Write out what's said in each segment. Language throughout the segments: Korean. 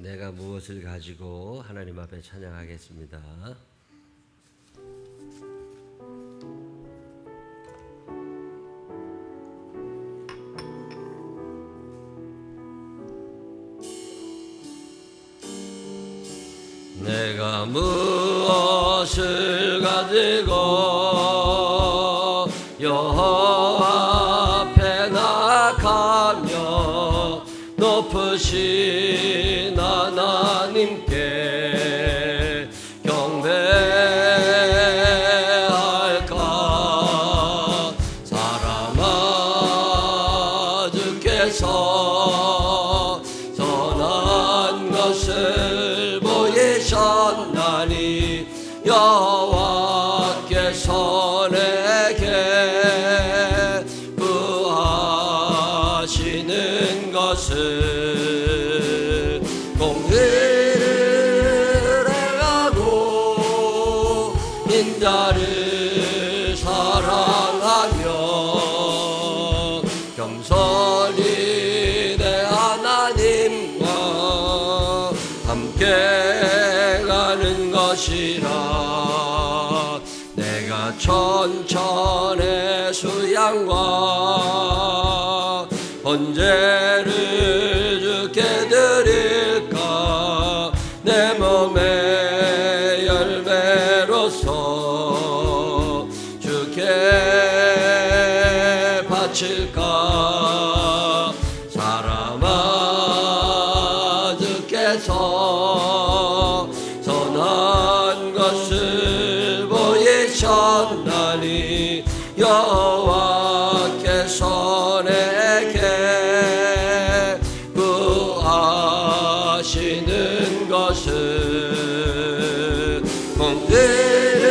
내가 무엇을 가지고 하나님 앞에 찬양하겠습니다. 내가 무엇을 가지고 여호와 앞에 나가며 높으신 하나님께 경배할까. 사랑아, 주께서 선한 것을 보이셨나니 여호와께서 내게 구하시는 것을 공의를 행하고 인자를 사랑하며 겸손히 내 하나님과 함께 가는 것이라. 내가 천천의 수양과 번제를 주께 드릴까. 내 몸의 열매로서 주께 바칠까. 사람아, 주께서 선한 것을 보이셨나니 여호와께서 내게 구하시는 것을 공의를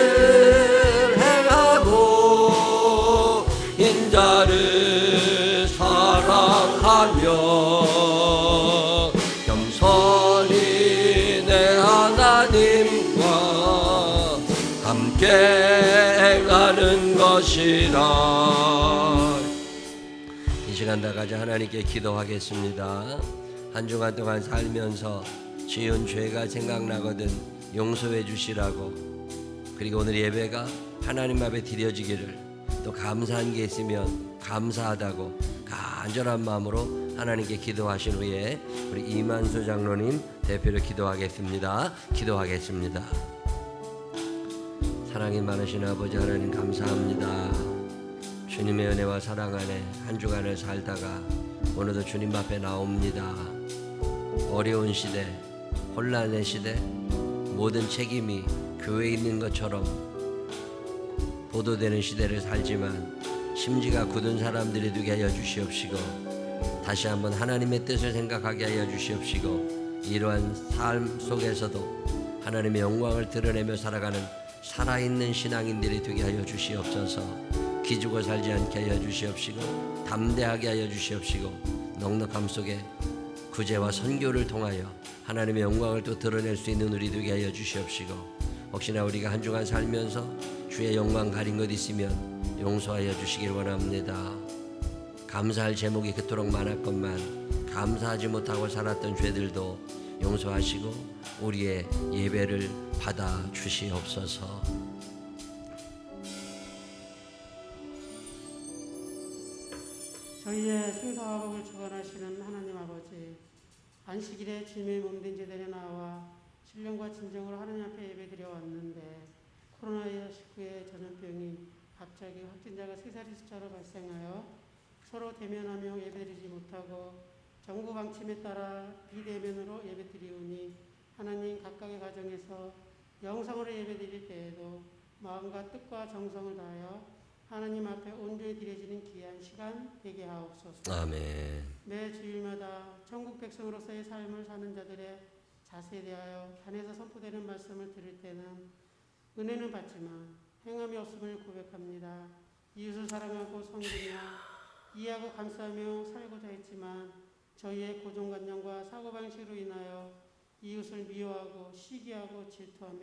행하고 인자를 사랑하며 겸손히 내 하나님과 함께 가는 것이라. 이 시간 다 같이 하나님께 기도하겠습니다. 한 주간 동안 살면서 지은 죄가 생각나거든 용서해 주시라고, 그리고 오늘 예배가 하나님 앞에 드려지기를, 또 감사한 게 있으면 감사하다고 간절한 마음으로 하나님께 기도하신 후에 우리 이만수 장로님 대표로 기도하겠습니다. 기도하겠습니다. 사랑이 많으신 아버지 하나님, 감사합니다. 주님의 은혜와 사랑 안에 한 주간을 살다가 오늘도 주님 앞에 나옵니다. 어려운 시대, 혼란의 시대, 모든 책임이 교회에 있는 것처럼 보도되는 시대를 살지만 심지가 굳은 사람들이 되게 하여 주시옵시고, 다시 한번 하나님의 뜻을 생각하게 하여 주시옵시고, 이러한 삶 속에서도 하나님의 영광을 드러내며 살아가는 살아있는 신앙인들이 되게 하여 주시옵소서. 기죽어 살지 않게 하여 주시옵시고, 담대하게 하여 주시옵시고, 넉넉함 속에 구제와 선교를 통하여 하나님의 영광을 또 드러낼 수 있는 우리 되게 하여 주시옵시고, 혹시나 우리가 한 주간 살면서 주의 영광 가린 것 있으면 용서하여 주시길 원합니다. 감사할 제목이 그토록 많았건만 감사하지 못하고 살았던 죄들도 용서하시고 우리의 예배를 받아 주시옵소서. 저희의 생사와 복을 주관하시는 하나님 아버지, 안식일에 주님의 몸된 제단에 나와 신령과 진정으로 하나님 앞에 예배드려 왔는데 코로나19의 전염병이 갑자기 확진자가 3자리 숫자로 발생하여 서로 대면하며 예배드리지 못하고 정부 방침에 따라 비대면으로 예배드리오니, 하나님 각각의 가정에서 영성으로 예배드릴 때에도 마음과 뜻과 정성을 다하여 하나님 앞에 온전히 드려지는 귀한 시간 되게 하옵소서. 아멘. 매 주일마다 천국 백성으로서의 삶을 사는 자들의 자세에 대하여 단에서 선포되는 말씀을 들을 때는 은혜는 받지만 행함이 없음을 고백합니다. 이웃을 사랑하고 섬기며 이해하고 감싸며 살고자 했지만 저희의 고정관념과 사고방식으로 인하여 이웃을 미워하고 시기하고 질투하며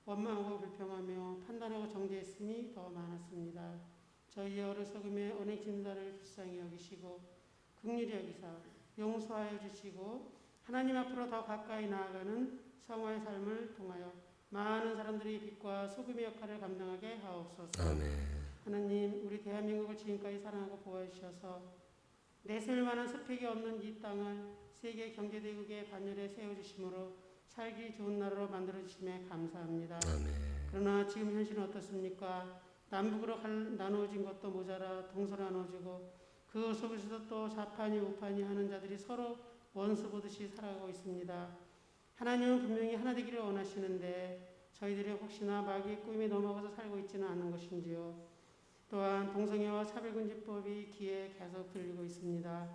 원망하고 불평하며 판단하고 정죄했음이 더 많았습니다. 저희의 어리석음에 언행 진다를 불쌍히 여기시고 긍휼히 여기사 용서하여 주시고 하나님 앞으로 더 가까이 나아가는 성화의 삶을 통하여 많은 사람들이 빛과 소금의 역할을 감당하게 하옵소서. 아멘. 하나님, 우리 대한민국을 지금까지 사랑하고 보호해 주셔서 내세울 만한 스펙이 없는 이 땅을 세계 경제대국의 반열에 세워주심으로 살기 좋은 나라로 만들어주심에 감사합니다. 아멘. 그러나 지금 현실은 어떻습니까? 남북으로 나누어진 것도 모자라 동서나누어지고 그 속에서도 또 좌판이 우판이 하는 자들이 서로 원수 보듯이 살아가고 있습니다. 하나님은 분명히 하나 되기를 원하시는데 저희들이 혹시나 마귀의 꾸임에 넘어가서 살고 있지는 않은 것인지요. 또한 동성애와 차별금지법이 귀에 계속 들리고 있습니다.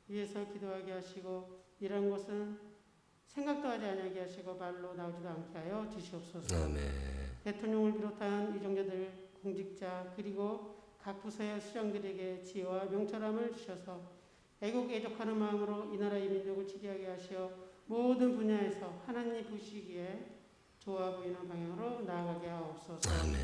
위에서 기도하게 하시고 이런 것은 생각도 하지 아니하게 하시고 말로 나오지도 않게 하여 주시옵소서. 아멘. 대통령을 비롯한 유정자들, 공직자 그리고 각 부서의 수장들에게 지혜와 명철함을 주셔서 애국 애족하는 마음으로 이 나라의 민족을 지리하게 하시어 모든 분야에서 하나님 보시기에 좋아 보이는 방향으로 나아가게 하옵소서. 아멘.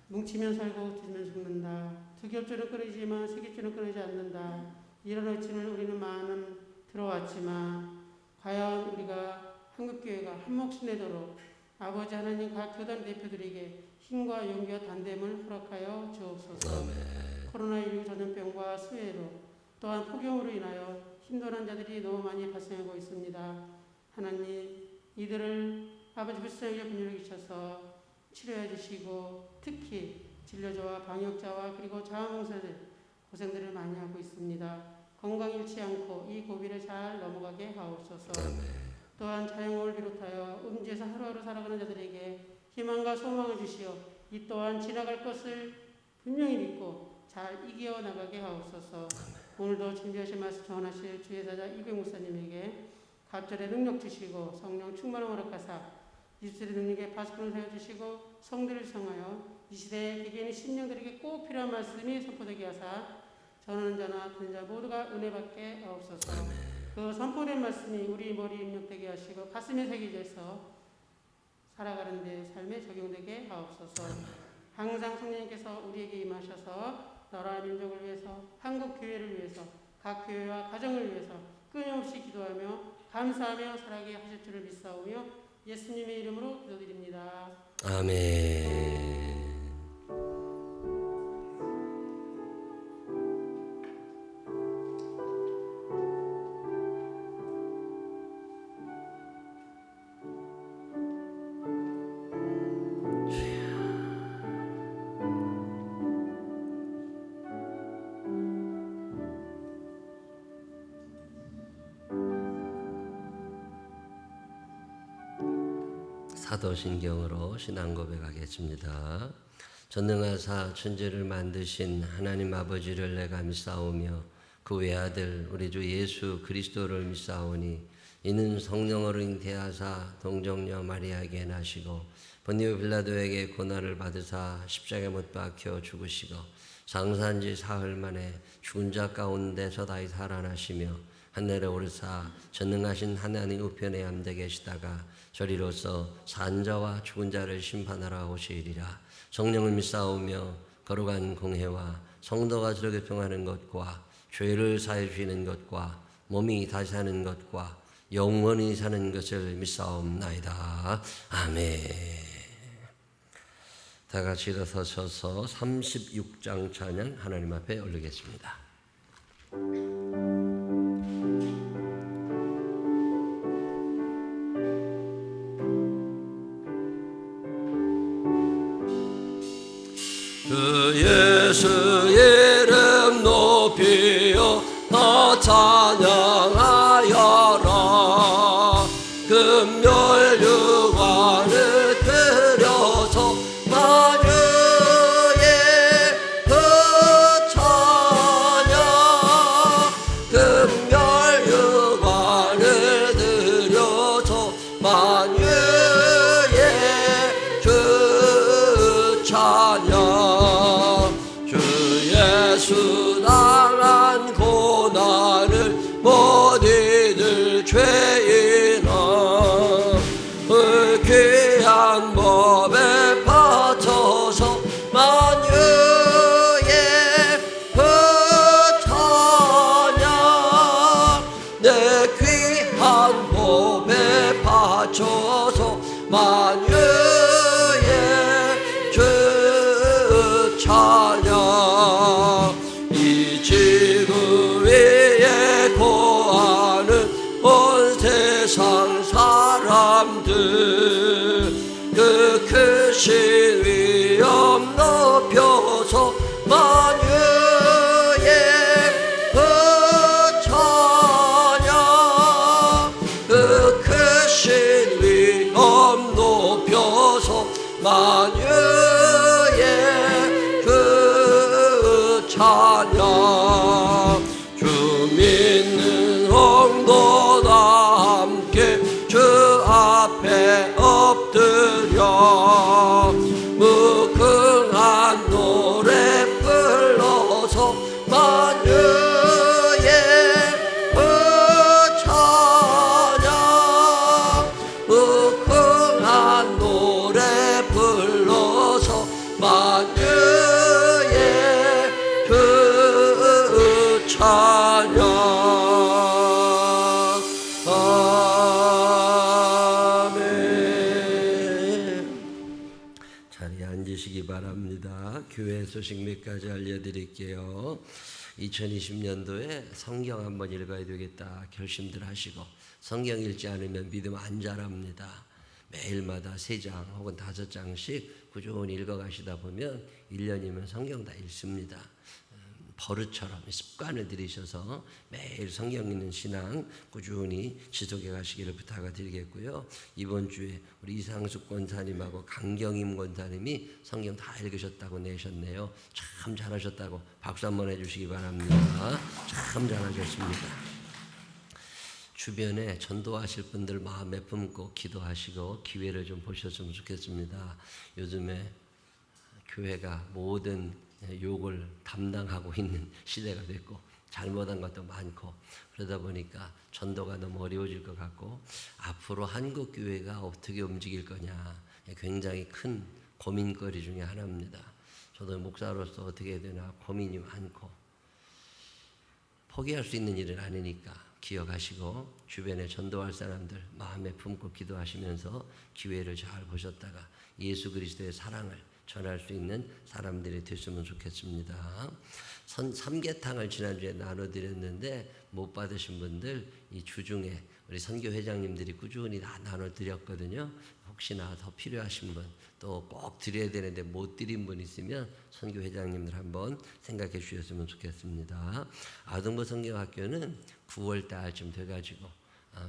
뭉치면 살고 뒤지면 죽는다. 두 겹줄은 끊어지지만 세 겹줄은 끊어지지 않는다. 이런 의칭을 우리는 많은 들어왔지만 과연 우리가 한국교회가 한 몫이 내도록 아버지 하나님 각 교단 대표들에게 힘과 용기와 단대함을 허락하여 주옵소서. 아멘. 코로나19 전염병과 수해로 또한 폭염으로 인하여 힘든 자들이 너무 많이 발생하고 있습니다. 하나님, 이들을 아버지 불쌍하게 분열해 주셔서 치료해 주시고 특히 진료자와 방역자와 그리고 자원봉사들 고생들을 많이 하고 있습니다. 건강 잃지 않고 이 고비를 잘 넘어가게 하옵소서. 아멘. 또한 자영업을 비롯하여 음지에서 하루하루 살아가는 자들에게 희망과 소망을 주시어 이 또한 지나갈 것을 분명히 믿고 잘 이겨나가게 하옵소서. 오늘도 준비하신 말씀 전하실 주의사자 이배 목사님에게 갑절의 능력 주시고 성령 충만함을 허락하사 입술의 능력에 파수꾼을 세워주시고 성들을 성하여 이 시대의 개개인의 심령들에게 꼭 필요한 말씀이 선포되게 하사 전하는 자나 듣는 자 모두가 은혜 받게 하옵소서. 그 선포된 말씀이 우리 머리에 입력되게 하시고 가슴에 새겨져서 살아가는 데 삶에 적용되게 하옵소서. 항상 성령님께서 우리에게 임하셔서 나라 민족을 위해서 한국 교회를 위해서 각 교회와 가정을 위해서 끊임없이 기도하며 감사하며 살아가게 하실 줄을 믿사오며 예수님의 이름으로 기도드립니다. 아멘. 사도신경으로 신앙 고백하겠습니다. 전능하사 천지를 만드신 하나님 아버지를 내가 믿사오며 그 외아들 우리 주 예수 그리스도를 믿사오니 이는 성령으로 잉태하사 동정녀 마리아에게 나시고 본디오 빌라도에게 고난을 받으사 십자가에 못 박혀 죽으시고 장사한 지 사흘 만에 죽은 자 가운데서 다시 살아나시며 하늘에 오르사 전능하신 하나님 우편에 앉아 계시다가 저리로서 산 자와 죽은 자를 심판하러 오시리라. 성령을 믿사오며 거룩한 공회와 성도가 서로 교통하는 것과 죄를 사해 주시는 것과 몸이 다시 사는 것과 영원히 사는 것을 믿사옵나이다. 아멘. 다 같이 일어서셔서 36장 찬양 하나님 앞에 올리겠습니다. 그 예수 이름 높이어 찬양하여라. 금열 유관을 들여서 만유의 그 찬양. 금열 유관을 들여서 만유의 그 찬양. 예수 당한 고난을 못 잊을 죄인아 그 귀한 법에 바쳐서 만유의 그 찬양 내 귀한 고백하소서. 만유의 주 찬양. 이 지구 위에 거하는 온 세상 사람들 그 크신 위엄 높여서 만유의 그 찬양. 그 크신 위엄 높여서 만유의 그 찬양. 주 믿는 성도 다 함께 주 앞에 엎드려 무궁한 노래 불러서 만유의 그 찬양. 무궁한 노래 불러서 만유의 그 찬양. 자리에 앉으시기 바랍니다. 교회 소식 몇 가지 알려드릴게요. 2020년도에 성경 한번 읽어야 되겠다 결심들 하시고, 성경 읽지 않으면 믿음 안 자랍니다. 매일마다 3장 혹은 5장씩 꾸준히 읽어가시다 보면 1년이면 성경 다 읽습니다. 버릇처럼 습관을 들이셔서 매일 성경 읽는 신앙 꾸준히 지속해 가시기를 부탁을 드리겠고요. 이번 주에 우리 이상숙 권사님하고 강경임 권사님이 성경 다 읽으셨다고 내셨네요. 참 잘하셨다고 박수 한번 해주시기 바랍니다. 참 잘하셨습니다. 주변에 전도하실 분들 마음에 품고 기도하시고 기회를 좀 보셨으면 좋겠습니다. 요즘에 교회가 모든 욕을 담당하고 있는 시대가 됐고 잘못한 것도 많고 그러다 보니까 전도가 너무 어려워질 것 같고, 앞으로 한국 교회가 어떻게 움직일 거냐 굉장히 큰 고민거리 중에 하나입니다. 저도 목사로서 어떻게 해야 되나 고민이 많고, 포기할 수 있는 일은 아니니까 기억하시고 주변에 전도할 사람들 마음에 품고 기도하시면서 기회를 잘 보셨다가 예수 그리스도의 사랑을 전할 수 있는 사람들이 됐으면 좋겠습니다. 삼계탕을 지난주에 나눠드렸는데 못 받으신 분들 이 주중에 우리 선교회장님들이 꾸준히 다 나눠드렸거든요. 혹시나 더 필요하신 분, 또 꼭 드려야 되는데 못 드린 분 있으면 선교회장님들 한번 생각해 주셨으면 좋겠습니다. 아동부 성경학교는 9월 달쯤 돼가지고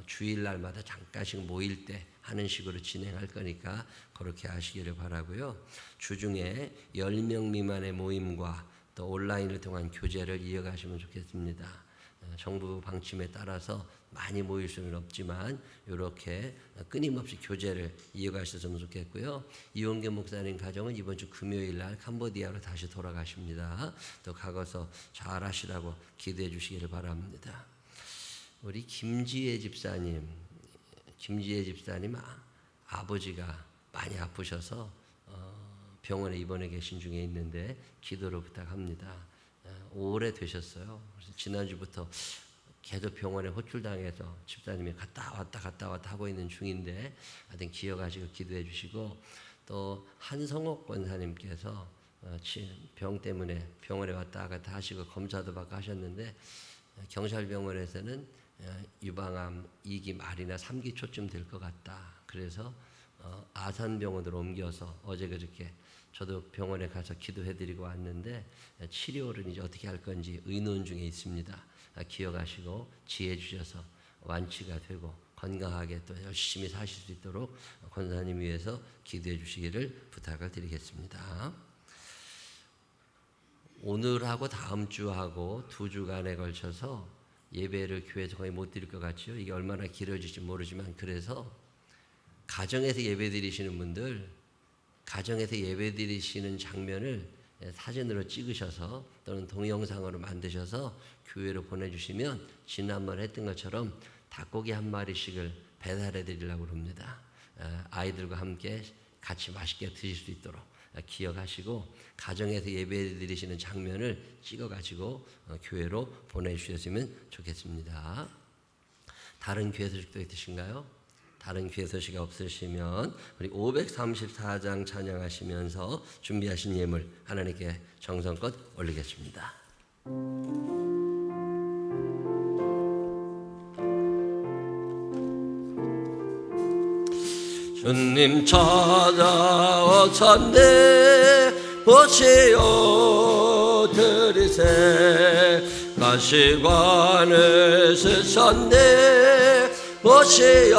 주일날마다 잠깐씩 모일 때 하는 식으로 진행할 거니까 그렇게 하시기를 바라고요. 주중에 10명 미만의 모임과 또 온라인을 통한 교제를 이어가시면 좋겠습니다. 정부 방침에 따라서 많이 모일 수는 없지만 이렇게 끊임없이 교제를 이어가셨으면 좋겠고요. 이원계 목사님 가정은 이번 주 금요일 날 캄보디아로 다시 돌아가십니다. 또 가서 잘 하시라고 기도해 주시기를 바랍니다. 우리 김지혜 집사님 아버지가 많이 아프셔서 병원에 입원해 계신 중에 있는데 기도를 부탁합니다. 오래되셨어요. 그래서 지난주부터 계속 병원에 호출당해서 집사님이 갔다 왔다 하고 있는 중인데 하여튼 기억하시고 기도해 주시고, 또 한성옥 권사님께서 병 때문에 병원에 왔다 갔다 하시고 검사도 받고 하셨는데 경찰병원에서는 유방암 2기 말이나 3기 초쯤 될 것 같다. 그래서 아산병원으로 옮겨서 어제 그저께 저도 병원에 가서 기도해드리고 왔는데 치료를 이제 어떻게 할 건지 의논 중에 있습니다. 기억하시고 지혜 주셔서 완치가 되고 건강하게 또 열심히 사실 수 있도록 권사님 위해서 기도해 주시기를 부탁을 드리겠습니다. 오늘하고 다음 주하고 2주간에 걸쳐서 예배를 교회에서 거의 못 드릴 것 같죠. 이게 얼마나 길어질지 모르지만, 그래서 가정에서 예배 드리시는 분들, 가정에서 예배 드리시는 장면을 사진으로 찍으셔서 또는 동영상으로 만드셔서 교회로 보내주시면 지난번에 했던 것처럼 닭고기 1마리씩을 배달해 드리려고 합니다. 아이들과 함께 같이 맛있게 드실 수 있도록 기억하시고 가정에서 예배 드리시는 장면을 찍어가지고 교회로 보내주셨으면 좋겠습니다. 다른 귀의 소식도 있으신가요? 다른 귀의 소식이 없으시면 우리 534장 찬양하시면서 준비하신 예물 하나님께 정성껏 올리겠습니다. 주님 찾아오셨네 보시오 들이세 가시관을 쓰셨네 보시오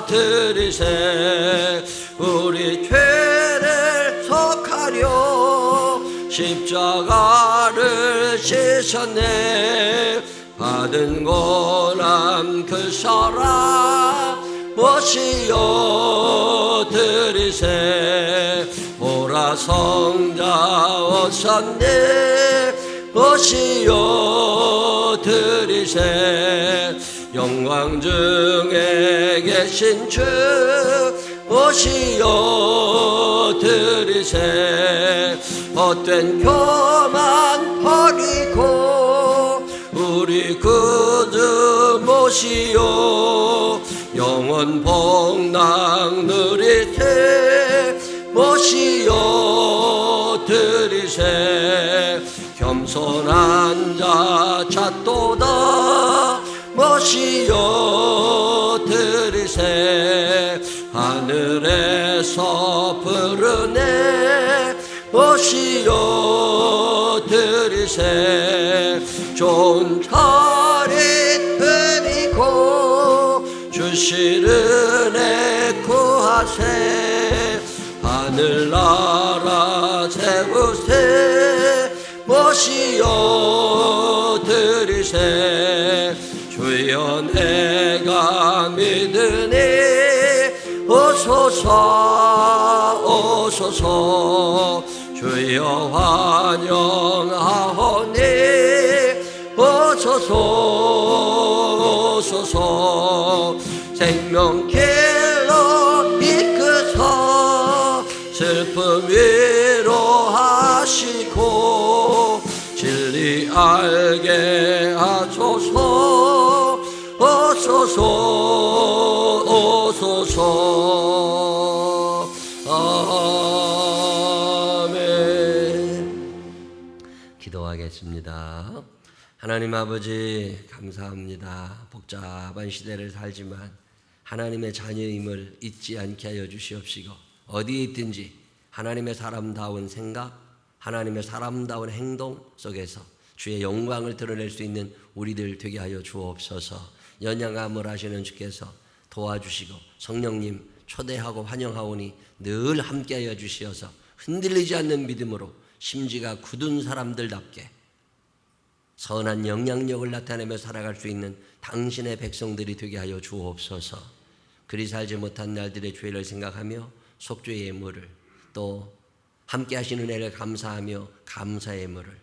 들이세 우리 죄를 속하려 십자가를 지셨네 받은 고난 그 사랑 무엇이요 들이세 보라 성자 오셨네 무엇이요 들이세 영광 중에 계신 주 무엇이요 들이세 헛된 교만 버리고 우리 구주 모시오 영원 복락 누리세 모시오 들이세 겸손한 자 찾도다 모시오 들이세 하늘에서 부르네 모시오 들이세 좋은 자리 드리고 주실 은혜 구하세 하늘나라 세우세 모시오 들이세 주여 내가 믿으니 오소서 오소서 주여 환영하오니 오소서 오소서 생명길로 이끄사 슬픔 위로하시고 진리 알게 하소서 오소서 오소서 아멘. 기도하겠습니다. 하나님 아버지 감사합니다. 복잡한 시대를 살지만 하나님의 자녀임을 잊지 않게 하여 주시옵시고 어디에 있든지 하나님의 사람다운 생각, 하나님의 사람다운 행동 속에서 주의 영광을 드러낼 수 있는 우리들 되게 하여 주옵소서. 연양함을 하시는 주께서 도와주시고 성령님 초대하고 환영하오니 늘 함께하여 주시어서 흔들리지 않는 믿음으로 심지가 굳은 사람들답게 선한 영향력을 나타내며 살아갈 수 있는 당신의 백성들이 되게 하여 주옵소서. 그리 살지 못한 날들의 죄를 생각하며 속죄의 예물을 또 함께 하시는 은혜를 감사하며 감사의 예물을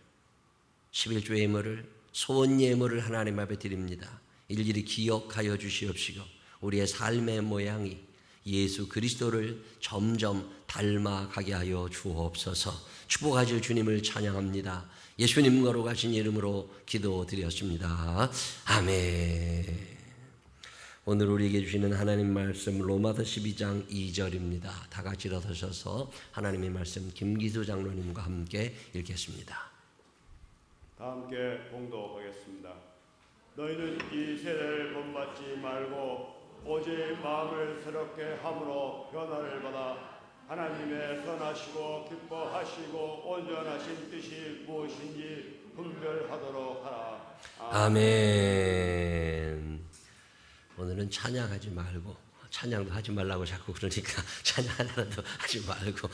11조의 예물을 소원 예물을 하나님 앞에 드립니다. 일일이 기억하여 주시옵시고 우리의 삶의 모양이 예수 그리스도를 점점 닮아가게 하여 주옵소서. 축복하실 주님을 찬양합니다. 예수님 거룩하신 이름으로 기도드렸습니다. 아멘. 오늘 우리에게 주시는 하나님 말씀 로마서 12장 2절입니다. 다 같이 일어서셔서 하나님의 말씀 김기수 장로님과 함께 읽겠습니다. 다 함께 봉독하겠습니다. 너희는 이 세대를 본받지 말고 오직 마음을 새롭게 함으로 변화를 받아 하나님의 선하시고 기뻐하시고 온전하신 뜻이 무엇인지 분별하도록 하라. 아멘. 오늘은 찬양하지 말고 찬양도 하지 말라고 자꾸 그러니까 찬양 하나라도 하지 말고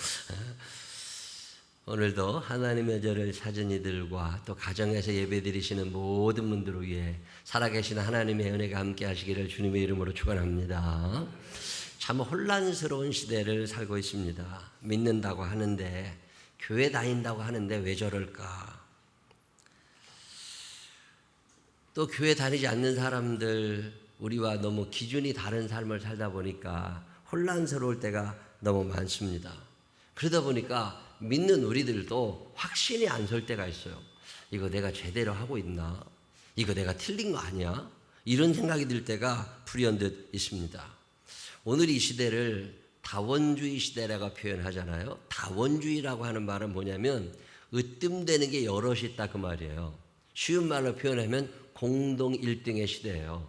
오늘도 하나님의 저를 찾은 이들과 또 가정에서 예배드리시는 모든 분들을 위해 살아계신 하나님의 은혜가 함께 하시기를 주님의 이름으로 축원합니다. 참 혼란스러운 시대를 살고 있습니다. 믿는다고 하는데 교회 다닌다고 하는데 왜 저럴까? 또 교회 다니지 않는 사람들 우리와 너무 기준이 다른 삶을 살다 보니까 혼란스러울 때가 너무 많습니다. 그러다 보니까 믿는 우리들도 확신이 안 설 때가 있어요. 이거 내가 제대로 하고 있나? 이거 내가 틀린 거 아니야? 이런 생각이 들 때가 불현듯 있습니다. 오늘 이 시대를 다원주의 시대라고 표현하잖아요. 다원주의라고 하는 말은 뭐냐면 으뜸되는 게 여럿이 있다 그 말이에요. 쉬운 말로 표현하면 공동 1등의 시대예요.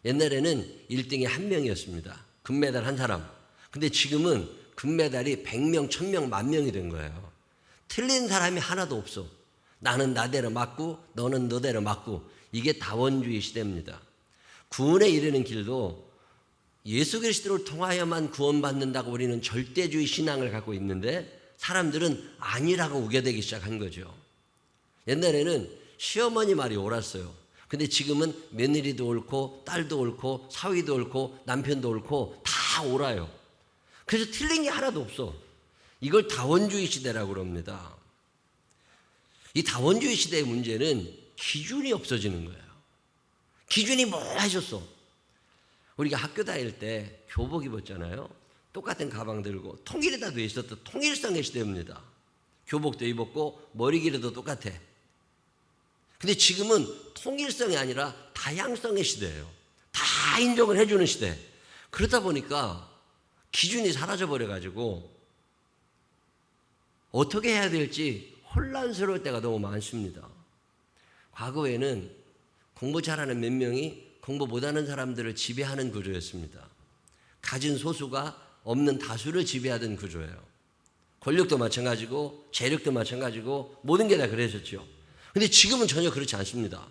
옛날에는 1등이 한 명이었습니다. 금메달 한 사람. 근데 지금은 금메달이 100명, 1000명, 10,000명이 된 거예요. 틀린 사람이 하나도 없어. 나는 나대로 맞고 너는 너대로 맞고, 이게 다원주의 시대입니다. 구원에 이르는 길도 예수 그리스도를 통하여만 구원받는다고 우리는 절대주의 신앙을 갖고 있는데 사람들은 아니라고 우겨대기 시작한 거죠. 옛날에는 시어머니 말이 옳았어요. 근데 지금은 며느리도 옳고 딸도 옳고 사위도 옳고 남편도 옳고 다 옳아요. 그래서 틀린 게 하나도 없어. 이걸 다원주의 시대라고 그럽니다. 이 다원주의 시대의 문제는 기준이 없어지는 거예요. 기준이 뭐 하셨어? 우리가 학교 다닐 때 교복 입었잖아요. 똑같은 가방 들고 통일에다 돼 있었던 통일성의 시대입니다. 교복도 입었고 머리 길이도 똑같아. 근데 지금은 통일성이 아니라 다양성의 시대예요. 다 인정을 해주는 시대. 그러다 보니까 기준이 사라져버려가지고 어떻게 해야 될지 혼란스러울 때가 너무 많습니다. 과거에는 공부 잘하는 몇 명이 공부 못하는 사람들을 지배하는 구조였습니다. 가진 소수가 없는 다수를 지배하던 구조예요. 권력도 마찬가지고 재력도 마찬가지고 모든 게 다 그랬었죠. 근데 지금은 전혀 그렇지 않습니다.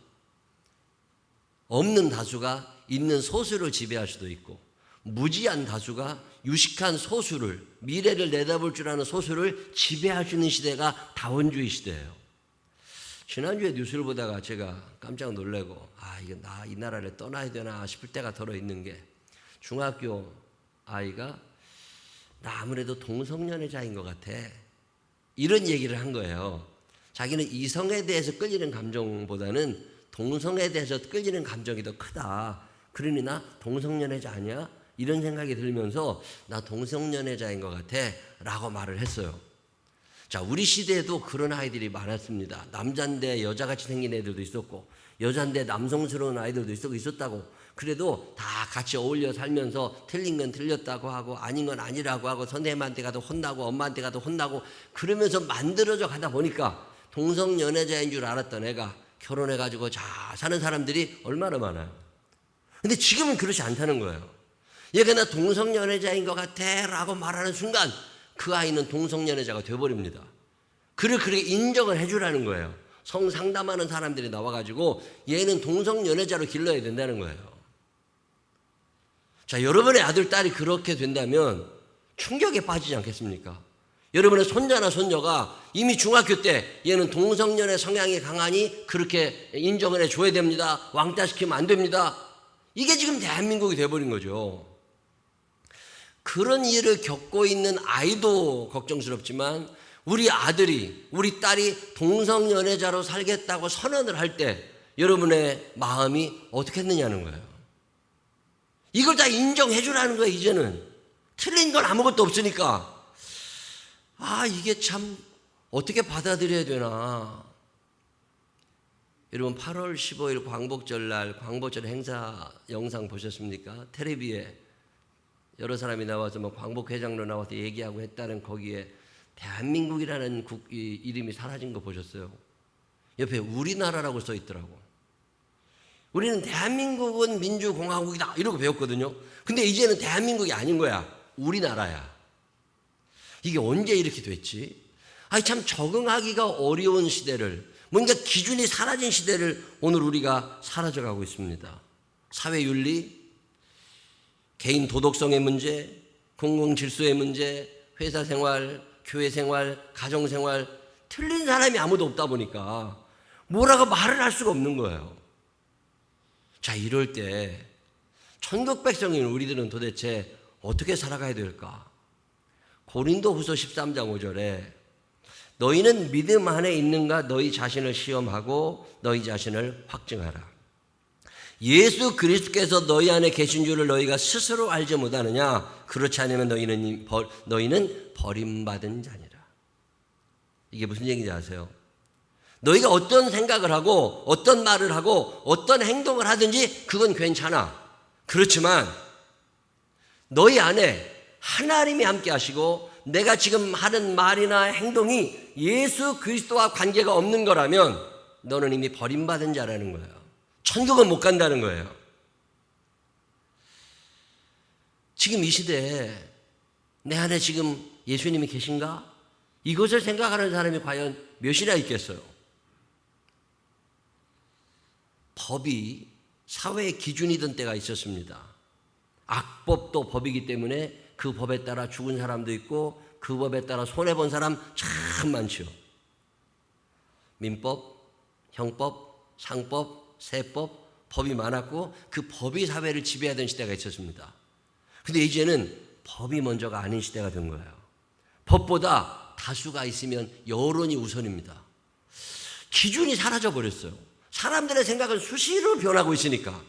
없는 다수가 있는 소수를 지배할 수도 있고, 무지한 다수가 유식한 소수를, 미래를 내다볼 줄 아는 소수를 지배할 수 있는 시대가 다원주의 시대예요. 지난주에 뉴스를 보다가 제가 깜짝 놀래고, 이거 나 이 나라를 떠나야 되나 싶을 때가 덜어 있는 게, 중학교 아이가 나 아무래도 동성연애자인 것 같아, 이런 얘기를 한 거예요. 자기는 이성에 대해서 끌리는 감정보다는 동성에 대해서 끌리는 감정이 더 크다. 그러니 나 동성연애자 아니야? 이런 생각이 들면서 나 동성연애자인 것 같아 라고 말을 했어요. 자, 우리 시대에도 그런 아이들이 많았습니다. 남자인데 여자같이 생긴 애들도 있었고, 여자인데 남성스러운 아이들도 있었다고. 그래도 다 같이 어울려 살면서 틀린 건 틀렸다고 하고 아닌 건 아니라고 하고 선생님한테 가도 혼나고 엄마한테 가도 혼나고 그러면서 만들어져 가다 보니까 동성연애자인 줄 알았던 애가 결혼해가지고 잘 사는 사람들이 얼마나 많아요. 근데 지금은 그렇지 않다는 거예요. 얘가 나 동성연애자인 것 같아 라고 말하는 순간 그 아이는 동성연애자가 돼버립니다. 그를 그렇게 인정을 해주라는 거예요. 성상담하는 사람들이 나와가지고 얘는 동성연애자로 길러야 된다는 거예요. 자, 여러분의 아들, 딸이 그렇게 된다면 충격에 빠지지 않겠습니까? 여러분의 손자나 손녀가 이미 중학교 때 얘는 동성연애 성향이 강하니 그렇게 인정을 해줘야 됩니다. 왕따시키면 안 됩니다. 이게 지금 대한민국이 돼버린 거죠. 그런 일을 겪고 있는 아이도 걱정스럽지만 우리 아들이, 우리 딸이 동성연애자로 살겠다고 선언을 할 때 여러분의 마음이 어떻게 했느냐는 거예요. 이걸 다 인정해 주라는 거예요. 이제는 틀린 건 아무것도 없으니까. 이게 참 어떻게 받아들여야 되나. 여러분 8월 15일 광복절날 광복절 행사 영상 보셨습니까? 텔레비에 여러 사람이 나와서 광복회장로 나와서 얘기하고 했다는 거기에 대한민국이라는 이름이 사라진 거 보셨어요? 옆에 우리나라라고 써 있더라고. 우리는 대한민국은 민주공화국이다 이러고 배웠거든요. 근데 이제는 대한민국이 아닌 거야. 우리나라야. 이게 언제 이렇게 됐지? 참 적응하기가 어려운 시대를, 뭔가 기준이 사라진 시대를 오늘 우리가 사라져가고 있습니다. 사회윤리, 개인 도덕성의 문제, 공공질서의 문제, 회사생활, 교회생활, 가정생활, 틀린 사람이 아무도 없다 보니까 뭐라고 말을 할 수가 없는 거예요. 자, 이럴 때 천국 백성인 우리들은 도대체 어떻게 살아가야 될까? 고린도후서 13장 5절에 너희는 믿음 안에 있는가 너희 자신을 시험하고 너희 자신을 확증하라. 예수 그리스도께서 너희 안에 계신 줄을 너희가 스스로 알지 못하느냐? 그렇지 않으면 너희는 버림받은 자니라. 이게 무슨 얘기인지 아세요? 너희가 어떤 생각을 하고 어떤 말을 하고 어떤 행동을 하든지 그건 괜찮아. 그렇지만 너희 안에 하나님이 함께 하시고 내가 지금 하는 말이나 행동이 예수 그리스도와 관계가 없는 거라면 너는 이미 버림받은 자라는 거예요. 천국은 못 간다는 거예요. 지금 이 시대에 내 안에 지금 예수님이 계신가? 이것을 생각하는 사람이 과연 몇이나 있겠어요? 법이 사회의 기준이던 때가 있었습니다. 악법도 법이기 때문에 그 법에 따라 죽은 사람도 있고 그 법에 따라 손해본 사람 참 많죠. 민법, 형법, 상법, 세법, 법이 많았고 그 법이 사회를 지배하던 시대가 있었습니다. 근데 이제는 법이 먼저가 아닌 시대가 된 거예요. 법보다 다수가 있으면 여론이 우선입니다. 기준이 사라져 버렸어요. 사람들의 생각은 수시로 변하고 있으니까.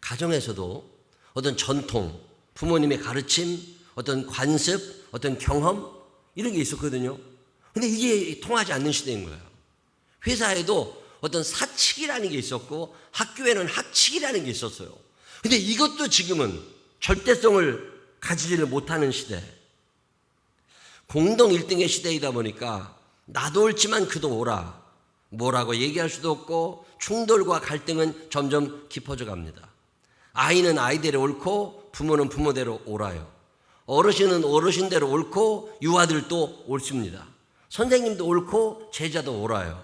가정에서도 어떤 전통, 부모님의 가르침, 어떤 관습, 어떤 경험 이런 게 있었거든요. 근데 이게 통하지 않는 시대인 거예요. 회사에도 어떤 사칙이라는 게 있었고 학교에는 학칙이라는 게 있었어요. 근데 이것도 지금은 절대성을 가지지를 못하는 시대. 공동 1등의 시대이다 보니까 나도 옳지만 그도 옳아. 뭐라고 얘기할 수도 없고 충돌과 갈등은 점점 깊어져 갑니다. 아이는 아이대로 옳고 부모는 부모대로 옳아요. 어르신은 어르신대로 옳고 유아들도 옳습니다. 선생님도 옳고 제자도 옳아요.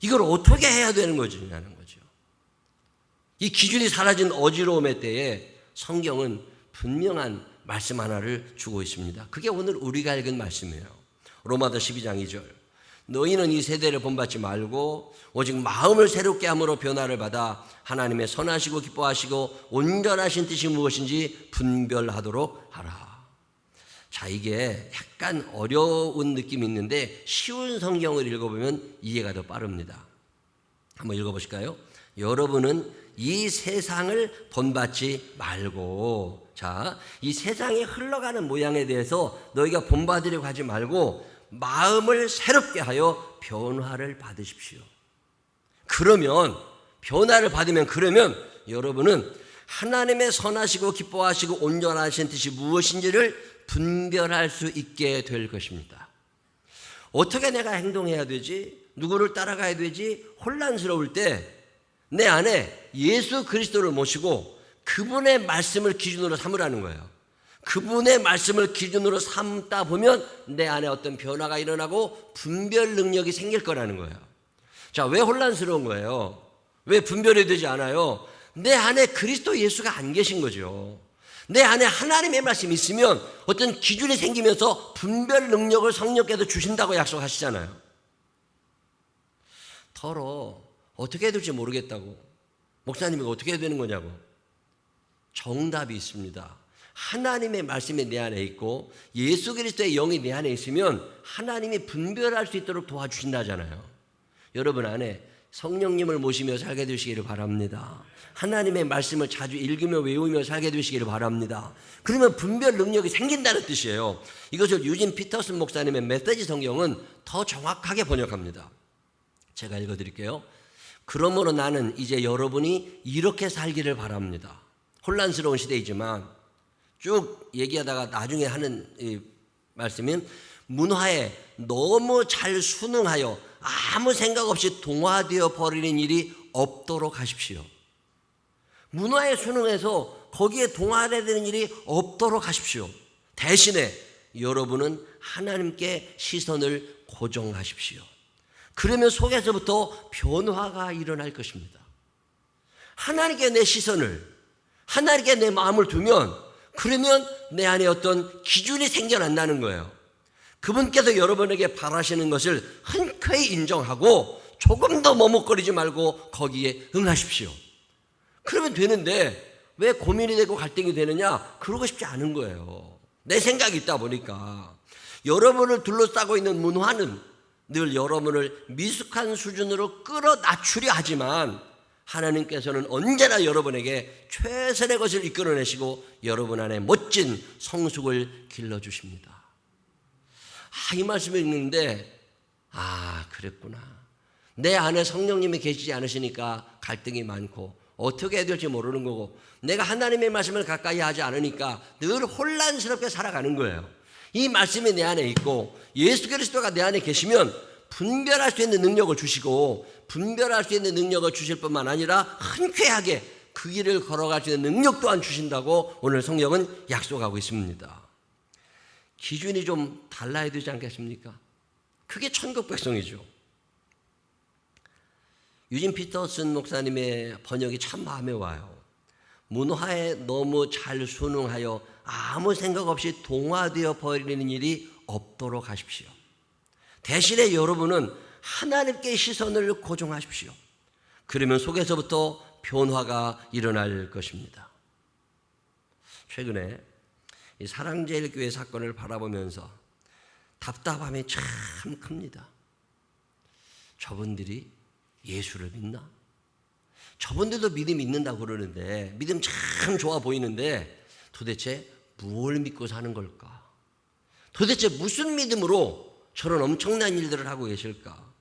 이걸 어떻게 해야 되는 거지냐는 거죠. 이 기준이 사라진 어지러움의 때에 성경은 분명한 말씀 하나를 주고 있습니다. 그게 오늘 우리가 읽은 말씀이에요. 로마서 12장 2절. 너희는 이 세대를 본받지 말고 오직 마음을 새롭게 함으로 변화를 받아 하나님의 선하시고 기뻐하시고 온전하신 뜻이 무엇인지 분별하도록 하라. 자, 이게 약간 어려운 느낌이 있는데 쉬운 성경을 읽어보면 이해가 더 빠릅니다. 한번 읽어보실까요? 여러분은 이 세상을 본받지 말고, 자, 이 세상이 흘러가는 모양에 대해서 너희가 본받으려고 하지 말고 마음을 새롭게 하여 변화를 받으십시오. 그러면 변화를 받으면 그러면 여러분은 하나님의 선하시고 기뻐하시고 온전하신 뜻이 무엇인지를 분별할 수 있게 될 것입니다. 어떻게 내가 행동해야 되지? 누구를 따라가야 되지? 혼란스러울 때 내 안에 예수 그리스도를 모시고 그분의 말씀을 기준으로 삼으라는 거예요. 그분의 말씀을 기준으로 삼다 보면 내 안에 어떤 변화가 일어나고 분별 능력이 생길 거라는 거예요. 자, 왜 혼란스러운 거예요? 왜 분별이 되지 않아요? 내 안에 그리스도 예수가 안 계신 거죠. 내 안에 하나님의 말씀이 있으면 어떤 기준이 생기면서 분별 능력을 성령께서 주신다고 약속하시잖아요. 더러 어떻게 해야 될지 모르겠다고. 목사님이 어떻게 해야 되는 거냐고. 정답이 있습니다. 하나님의 말씀이 내 안에 있고 예수 그리스도의 영이 내 안에 있으면 하나님이 분별할 수 있도록 도와주신다잖아요. 여러분 안에 성령님을 모시며 살게 되시기를 바랍니다. 하나님의 말씀을 자주 읽으며 외우며 살게 되시기를 바랍니다. 그러면 분별 능력이 생긴다는 뜻이에요. 이것을 유진 피터슨 목사님의 메시지 성경은 더 정확하게 번역합니다. 제가 읽어드릴게요. 그러므로 나는 이제 여러분이 이렇게 살기를 바랍니다. 혼란스러운 시대이지만 쭉 얘기하다가 나중에 하는 이 말씀은 문화에 너무 잘 순응하여 아무 생각 없이 동화되어 버리는 일이 없도록 하십시오. 문화에 순응해서 거기에 동화되는 일이 없도록 하십시오. 대신에 여러분은 하나님께 시선을 고정하십시오. 그러면 속에서부터 변화가 일어날 것입니다. 하나님께 내 시선을, 하나님께 내 마음을 두면 그러면 내 안에 어떤 기준이 생겨난다는 거예요. 그분께서 여러분에게 바라시는 것을 흔쾌히 인정하고 조금 더 머뭇거리지 말고 거기에 응하십시오. 그러면 되는데 왜 고민이 되고 갈등이 되느냐? 그러고 싶지 않은 거예요. 내 생각이 있다 보니까. 여러분을 둘러싸고 있는 문화는 늘 여러분을 미숙한 수준으로 끌어 낮추려 하지만 하나님께서는 언제나 여러분에게 최선의 것을 이끌어내시고 여러분 안에 멋진 성숙을 길러주십니다. 이 말씀을 읽는데 아, 그랬구나. 내 안에 성령님이 계시지 않으시니까 갈등이 많고 어떻게 해야 될지 모르는 거고, 내가 하나님의 말씀을 가까이 하지 않으니까 늘 혼란스럽게 살아가는 거예요. 이 말씀이 내 안에 있고 예수 그리스도가 내 안에 계시면 분별할 수 있는 능력을 주시고, 분별할 수 있는 능력을 주실 뿐만 아니라 흔쾌하게 그 길을 걸어갈 수 있는 능력 또한 주신다고 오늘 성경은 약속하고 있습니다. 기준이 좀 달라야 되지 않겠습니까? 그게 천국 백성이죠. 유진 피터슨 목사님의 번역이 참 마음에 와요. 문화에 너무 잘 순응하여 아무 생각 없이 동화되어 버리는 일이 없도록 하십시오. 대신에 여러분은 하나님께 시선을 고정하십시오. 그러면 속에서부터 변화가 일어날 것입니다. 최근에 이 사랑제일교회 사건을 바라보면서 답답함이 참 큽니다. 저분들이 예수를 믿나? 저분들도 믿음이 있는다고 그러는데, 믿음 참 좋아 보이는데 도대체 뭘 믿고 사는 걸까? 도대체 무슨 믿음으로 저런 엄청난 일들을 하고 계실까?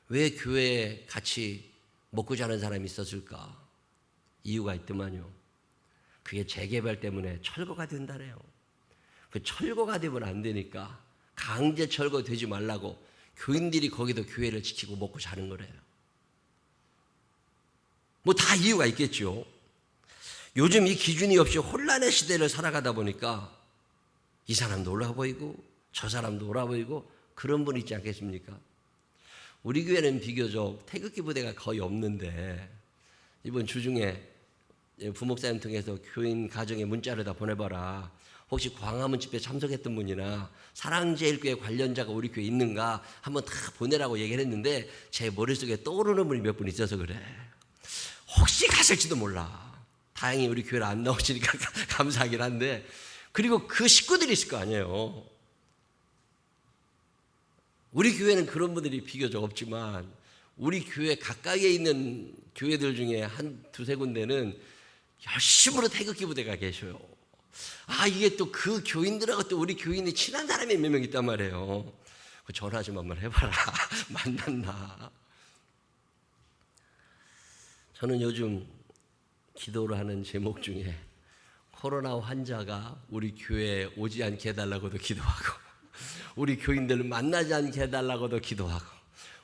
왜 교회에 같이 먹고 자는 사람이 있었을까? 이유가 있더만요. 그게 재개발 때문에 철거가 된다래요. 그 철거가 되면 안 되니까 강제 철거되지 말라고 교인들이 거기도 교회를 지키고 먹고 자는 거래요. 뭐 다 이유가 있겠죠. 요즘 이 기준이 없이 혼란의 시대를 살아가다 보니까 이 사람도 올라 보이고 저 사람도 올라 보이고 그런 분 있지 않겠습니까? 우리 교회는 비교적 태극기 부대가 거의 없는데, 이번 주중에 부목사님 통해서 교인 가정에 문자를 다 보내봐라. 혹시 광화문 집회 참석했던 분이나 사랑제일교회 관련자가 우리 교회에 있는가 한번 다 보내라고 얘기를 했는데, 제 머릿속에 떠오르는 분이 몇 분 있어서 그래. 혹시 갔을지도 몰라. 다행히 우리 교회를 안 나오시니까 감사하긴 한데, 그리고 그 식구들이 있을 거 아니에요. 우리 교회는 그런 분들이 비교적 없지만 우리 교회 가까이에 있는 교회들 중에 한 두세 군데는 열심으로 태극기 부대가 계셔요. 아, 이게 또 그 교인들하고 또 우리 교인이 친한 사람이 몇 명 있단 말이에요. 전화 좀 한번 해봐라. 만났나. 저는 요즘 기도를 하는 제목 중에 코로나 환자가 우리 교회에 오지 않게 해달라고도 기도하고, 우리 교인들을 만나지 않게 해달라고도 기도하고,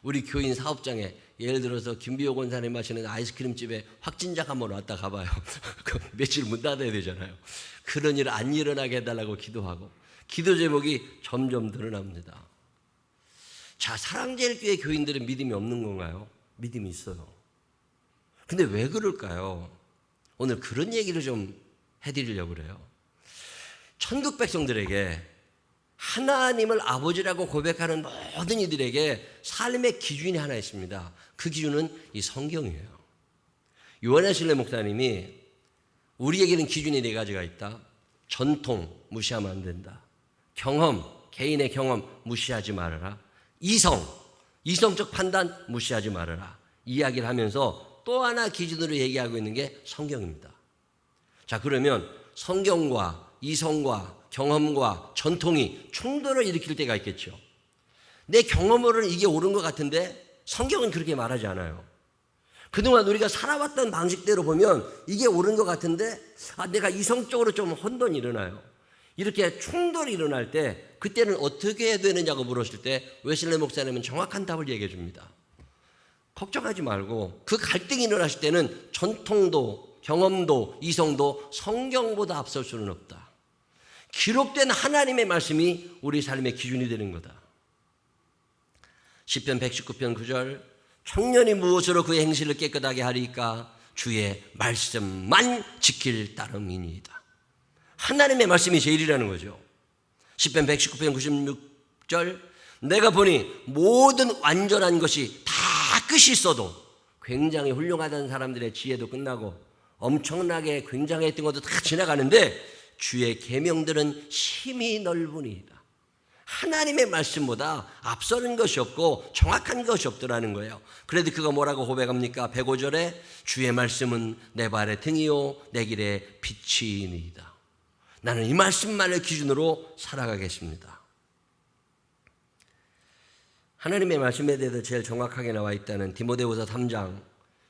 우리 교인 사업장에 예를 들어서 김비호 권사님 하시는 아이스크림집에 확진자가 한번 왔다 가봐요. 며칠 문 닫아야 되잖아요. 그런 일 안 일어나게 해달라고 기도하고, 기도 제목이 점점 늘어납니다. 자, 사랑제일교회 교인들은 믿음이 없는 건가요? 믿음이 있어요. 근데 왜 그럴까요? 오늘 그런 얘기를 좀 해드리려고 그래요. 천국 백성들에게 하나님을 아버지라고 고백하는 모든 이들에게 삶의 기준이 하나 있습니다. 그 기준은 이 성경이에요. 요한의 실내 목사님이 우리에게는 기준이 네 가지가 있다. 전통 무시하면 안 된다. 경험, 개인의 경험 무시하지 말아라. 이성적 판단 무시하지 말아라. 이야기를 하면서 또 하나 기준으로 얘기하고 있는 게 성경입니다. 자, 그러면 성경과 이성과 경험과 전통이 충돌을 일으킬 때가 있겠죠. 내 경험으로는 이게 옳은 것 같은데 성경은 그렇게 말하지 않아요. 그동안 우리가 살아왔던 방식대로 보면 이게 옳은 것 같은데 내가 이성적으로 좀 혼돈이 일어나요. 이렇게 충돌이 일어날 때 그때는 어떻게 해야 되느냐고 물었을 때 웨슬리 목사님은 정확한 답을 얘기해 줍니다. 걱정하지 말고, 그 갈등이 일어났을 때는 전통도 경험도 이성도 성경보다 앞설 수는 없다. 기록된 하나님의 말씀이 우리 삶의 기준이 되는 거다. 시편 119편 9절, 청년이 무엇으로 그의 행실을 깨끗하게 하리까? 주의 말씀만 지킬 따름이니이다. 하나님의 말씀이 제일이라는 거죠. 시편 119편 96절, 내가 보니 모든 완전한 것이 다 끝이 있어도, 굉장히 훌륭하다는 사람들의 지혜도 끝나고 엄청나게 굉장했던 것도 다 지나가는데 주의 계명들은 심히 넓으니이다. 하나님의 말씀보다 앞서는 것이 없고 정확한 것이 없더라는 거예요. 그래도 그가 뭐라고 고백합니까? 105절에 주의 말씀은 내 발의 등이요 내 길의 빛이니이다. 나는 이 말씀만을 기준으로 살아가겠습니다. 하나님의 말씀에 대해서 제일 정확하게 나와 있다는 디모데후서 3장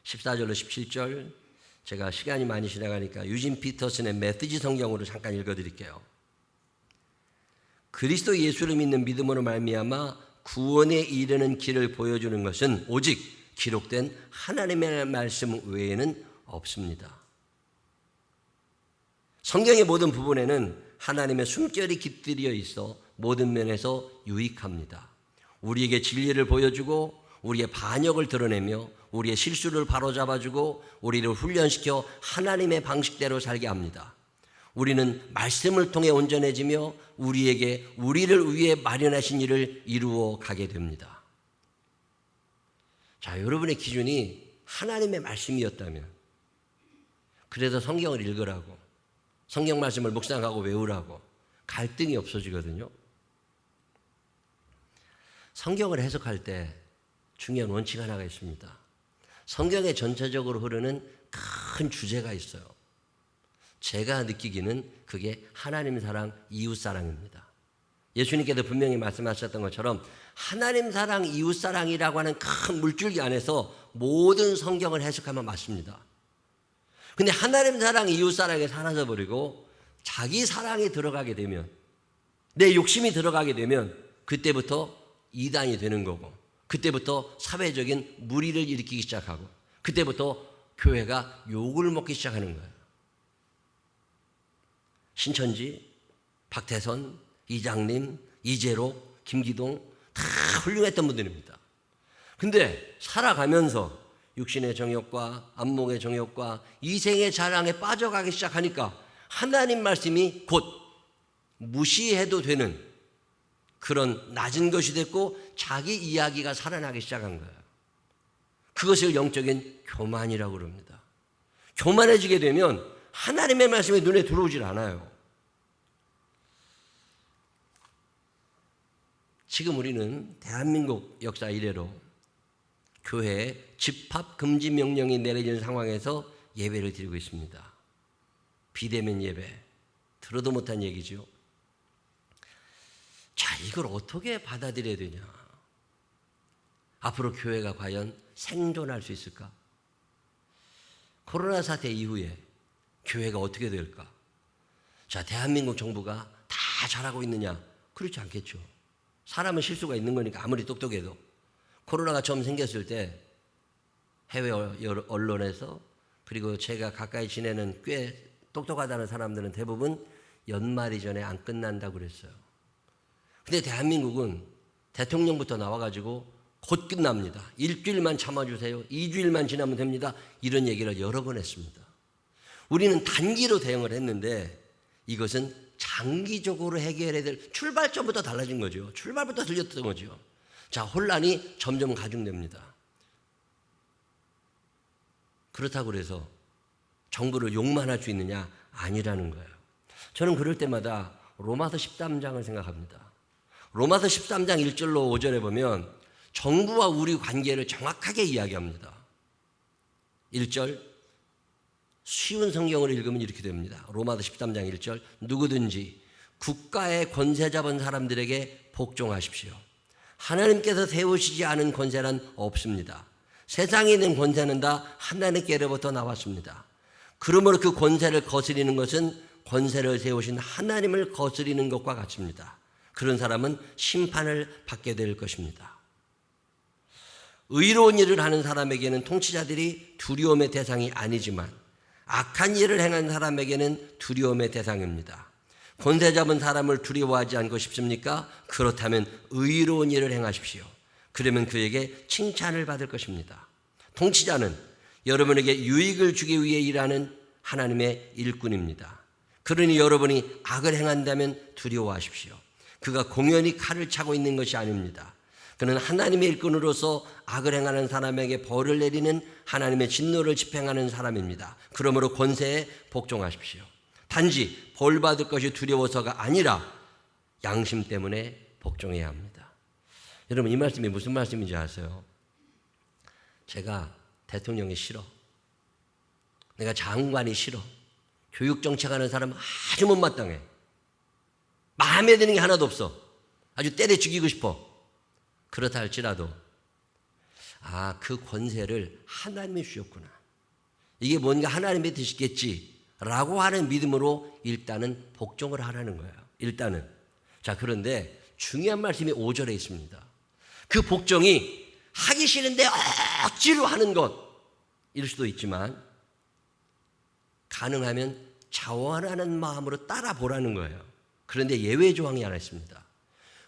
14절로 17절, 제가 시간이 많이 지나가니까 유진 피터슨의 메시지 성경으로 잠깐 읽어드릴게요. 그리스도 예수를 믿는 믿음으로 말미암아 구원에 이르는 길을 보여주는 것은 오직 기록된 하나님의 말씀 외에는 없습니다. 성경의 모든 부분에는 하나님의 숨결이 깃들여 있어 모든 면에서 유익합니다. 우리에게 진리를 보여주고 우리의 반역을 드러내며 우리의 실수를 바로잡아주고 우리를 훈련시켜 하나님의 방식대로 살게 합니다. 우리는 말씀을 통해 온전해지며 우리를 위해 마련하신 일을 이루어 가게 됩니다. 자, 여러분의 기준이 하나님의 말씀이었다면, 그래서 성경을 읽으라고, 성경 말씀을 묵상하고 외우라고 갈등이 없어지거든요. 성경을 해석할 때 중요한 원칙 하나가 있습니다. 성경에 전체적으로 흐르는 큰 주제가 있어요. 제가 느끼기는 그게 하나님 사랑, 이웃 사랑입니다. 예수님께서 분명히 말씀하셨던 것처럼 하나님 사랑, 이웃 사랑이라고 하는 큰 물줄기 안에서 모든 성경을 해석하면 맞습니다. 근데 하나님 사랑, 이웃 사랑에 사라져버리고 자기 사랑이 들어가게 되면, 내 욕심이 들어가게 되면 그때부터 이단이 되는 거고, 그때부터 사회적인 무리를 일으키기 시작하고, 그때부터 교회가 욕을 먹기 시작하는 거예요. 신천지, 박태선, 이장님, 이재록, 김기동 다 훌륭했던 분들입니다. 근데 살아가면서 육신의 정욕과 안목의 정욕과 이생의 자랑에 빠져가기 시작하니까 하나님 말씀이 곧 무시해도 되는 그런 낮은 것이 됐고 자기 이야기가 살아나기 시작한 거예요. 그것을 영적인 교만이라고 그럽니다. 교만해지게 되면 하나님의 말씀이 눈에 들어오질 않아요. 지금 우리는 대한민국 역사 이래로 교회에 집합 금지 명령이 내려진 상황에서 예배를 드리고 있습니다. 비대면 예배, 들어도 못한 얘기죠. 자, 이걸 어떻게 받아들여야 되냐? 앞으로 교회가 과연 생존할 수 있을까? 코로나 사태 이후에 교회가 어떻게 될까? 자, 대한민국 정부가 다 잘하고 있느냐? 그렇지 않겠죠. 사람은 실수가 있는 거니까 아무리 똑똑해도. 코로나가 처음 생겼을 때 해외 언론에서, 그리고 제가 가까이 지내는 꽤 똑똑하다는 사람들은 대부분 연말 이전에 안 끝난다고 그랬어요. 근데 대한민국은 대통령부터 나와가지고 곧 끝납니다. 일주일만 참아주세요. 2주일만 지나면 됩니다. 이런 얘기를 여러 번 했습니다. 우리는 단기로 대응을 했는데 이것은 장기적으로 해결해야 될, 출발점부터 달라진 거죠. 출발부터 들렸던 거죠. 자, 혼란이 점점 가중됩니다. 그렇다고 해서 정부를 욕만 할 수 있느냐? 아니라는 거예요. 저는 그럴 때마다 로마서 13장을 생각합니다. 로마서 13장 1절로 5절에 보면 정부와 우리 관계를 정확하게 이야기합니다. 1절, 쉬운 성경을 읽으면 이렇게 됩니다. 로마서 13장 1절, 누구든지 국가의 권세 잡은 사람들에게 복종하십시오. 하나님께서 세우시지 않은 권세는 없습니다. 세상에 있는 권세는 다 하나님께로부터 나왔습니다. 그러므로 그 권세를 거스리는 것은 권세를 세우신 하나님을 거스리는 것과 같습니다. 그런 사람은 심판을 받게 될 것입니다. 의로운 일을 하는 사람에게는 통치자들이 두려움의 대상이 아니지만 악한 일을 행한 사람에게는 두려움의 대상입니다. 권세 잡은 사람을 두려워하지 않고 싶습니까? 그렇다면 의로운 일을 행하십시오. 그러면 그에게 칭찬을 받을 것입니다. 통치자는 여러분에게 유익을 주기 위해 일하는 하나님의 일꾼입니다. 그러니 여러분이 악을 행한다면 두려워하십시오. 그가 공연히 칼을 차고 있는 것이 아닙니다. 그는 하나님의 일꾼으로서 악을 행하는 사람에게 벌을 내리는 하나님의 진노를 집행하는 사람입니다. 그러므로 권세에 복종하십시오. 단지 벌 받을 것이 두려워서가 아니라 양심 때문에 복종해야 합니다. 여러분, 이 말씀이 무슨 말씀인지 아세요? 제가 대통령이 싫어. 내가 장관이 싫어. 교육정책하는 사람은 아주 못마땅해. 마음에 드는 게 하나도 없어. 아주 때려 죽이고 싶어. 그렇다 할지라도 그 권세를 하나님이 주셨구나. 이게 뭔가 하나님의 뜻이겠지라고 하는 믿음으로 일단은 복종을 하라는 거예요. 일단은. 자, 그런데 중요한 말씀이 5절에 있습니다. 그 복종이 하기 싫은데 억지로 하는 것일 수도 있지만 가능하면 자원하는 마음으로 따라 보라는 거예요. 그런데 예외 조항이 하나 있습니다.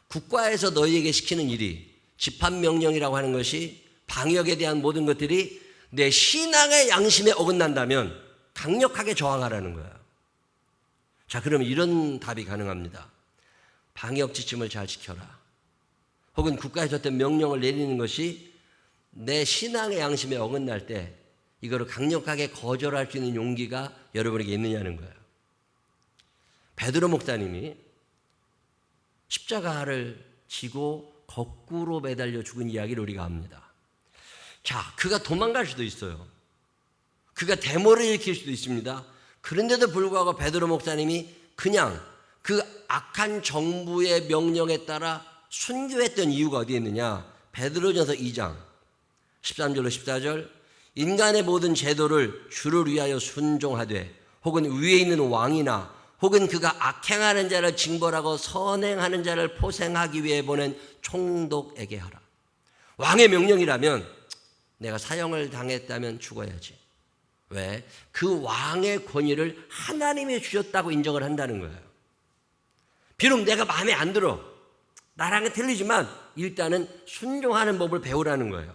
국가에서 너희에게 시키는 일이 집합명령이라고 하는 것이 방역에 대한 모든 것들이 내 신앙의 양심에 어긋난다면 강력하게 저항하라는 거예요. 자, 그러면 이런 답이 가능합니다. 방역 지침을 잘 지켜라. 혹은 국가에서 어떤 명령을 내리는 것이 내 신앙의 양심에 어긋날 때 이거를 강력하게 거절할 수 있는 용기가 여러분에게 있느냐는 거예요. 베드로 목사님이 십자가를 지고 거꾸로 매달려 죽은 이야기를 우리가 압니다. 자, 그가 도망갈 수도 있어요. 그가 데모를 일으킬 수도 있습니다. 그런데도 불구하고 베드로 목사님이 그냥 그 악한 정부의 명령에 따라 순교했던 이유가 어디에 있느냐? 베드로전서 2장 13절로 14절 인간의 모든 제도를 주를 위하여 순종하되 혹은 위에 있는 왕이나 혹은 그가 악행하는 자를 징벌하고 선행하는 자를 포생하기 위해 보낸 총독에게 하라. 왕의 명령이라면 내가 사형을 당했다면 죽어야지. 왜? 그 왕의 권위를 하나님이 주셨다고 인정을 한다는 거예요. 비록 내가 마음에 안 들어. 나랑은 틀리지만 일단은 순종하는 법을 배우라는 거예요.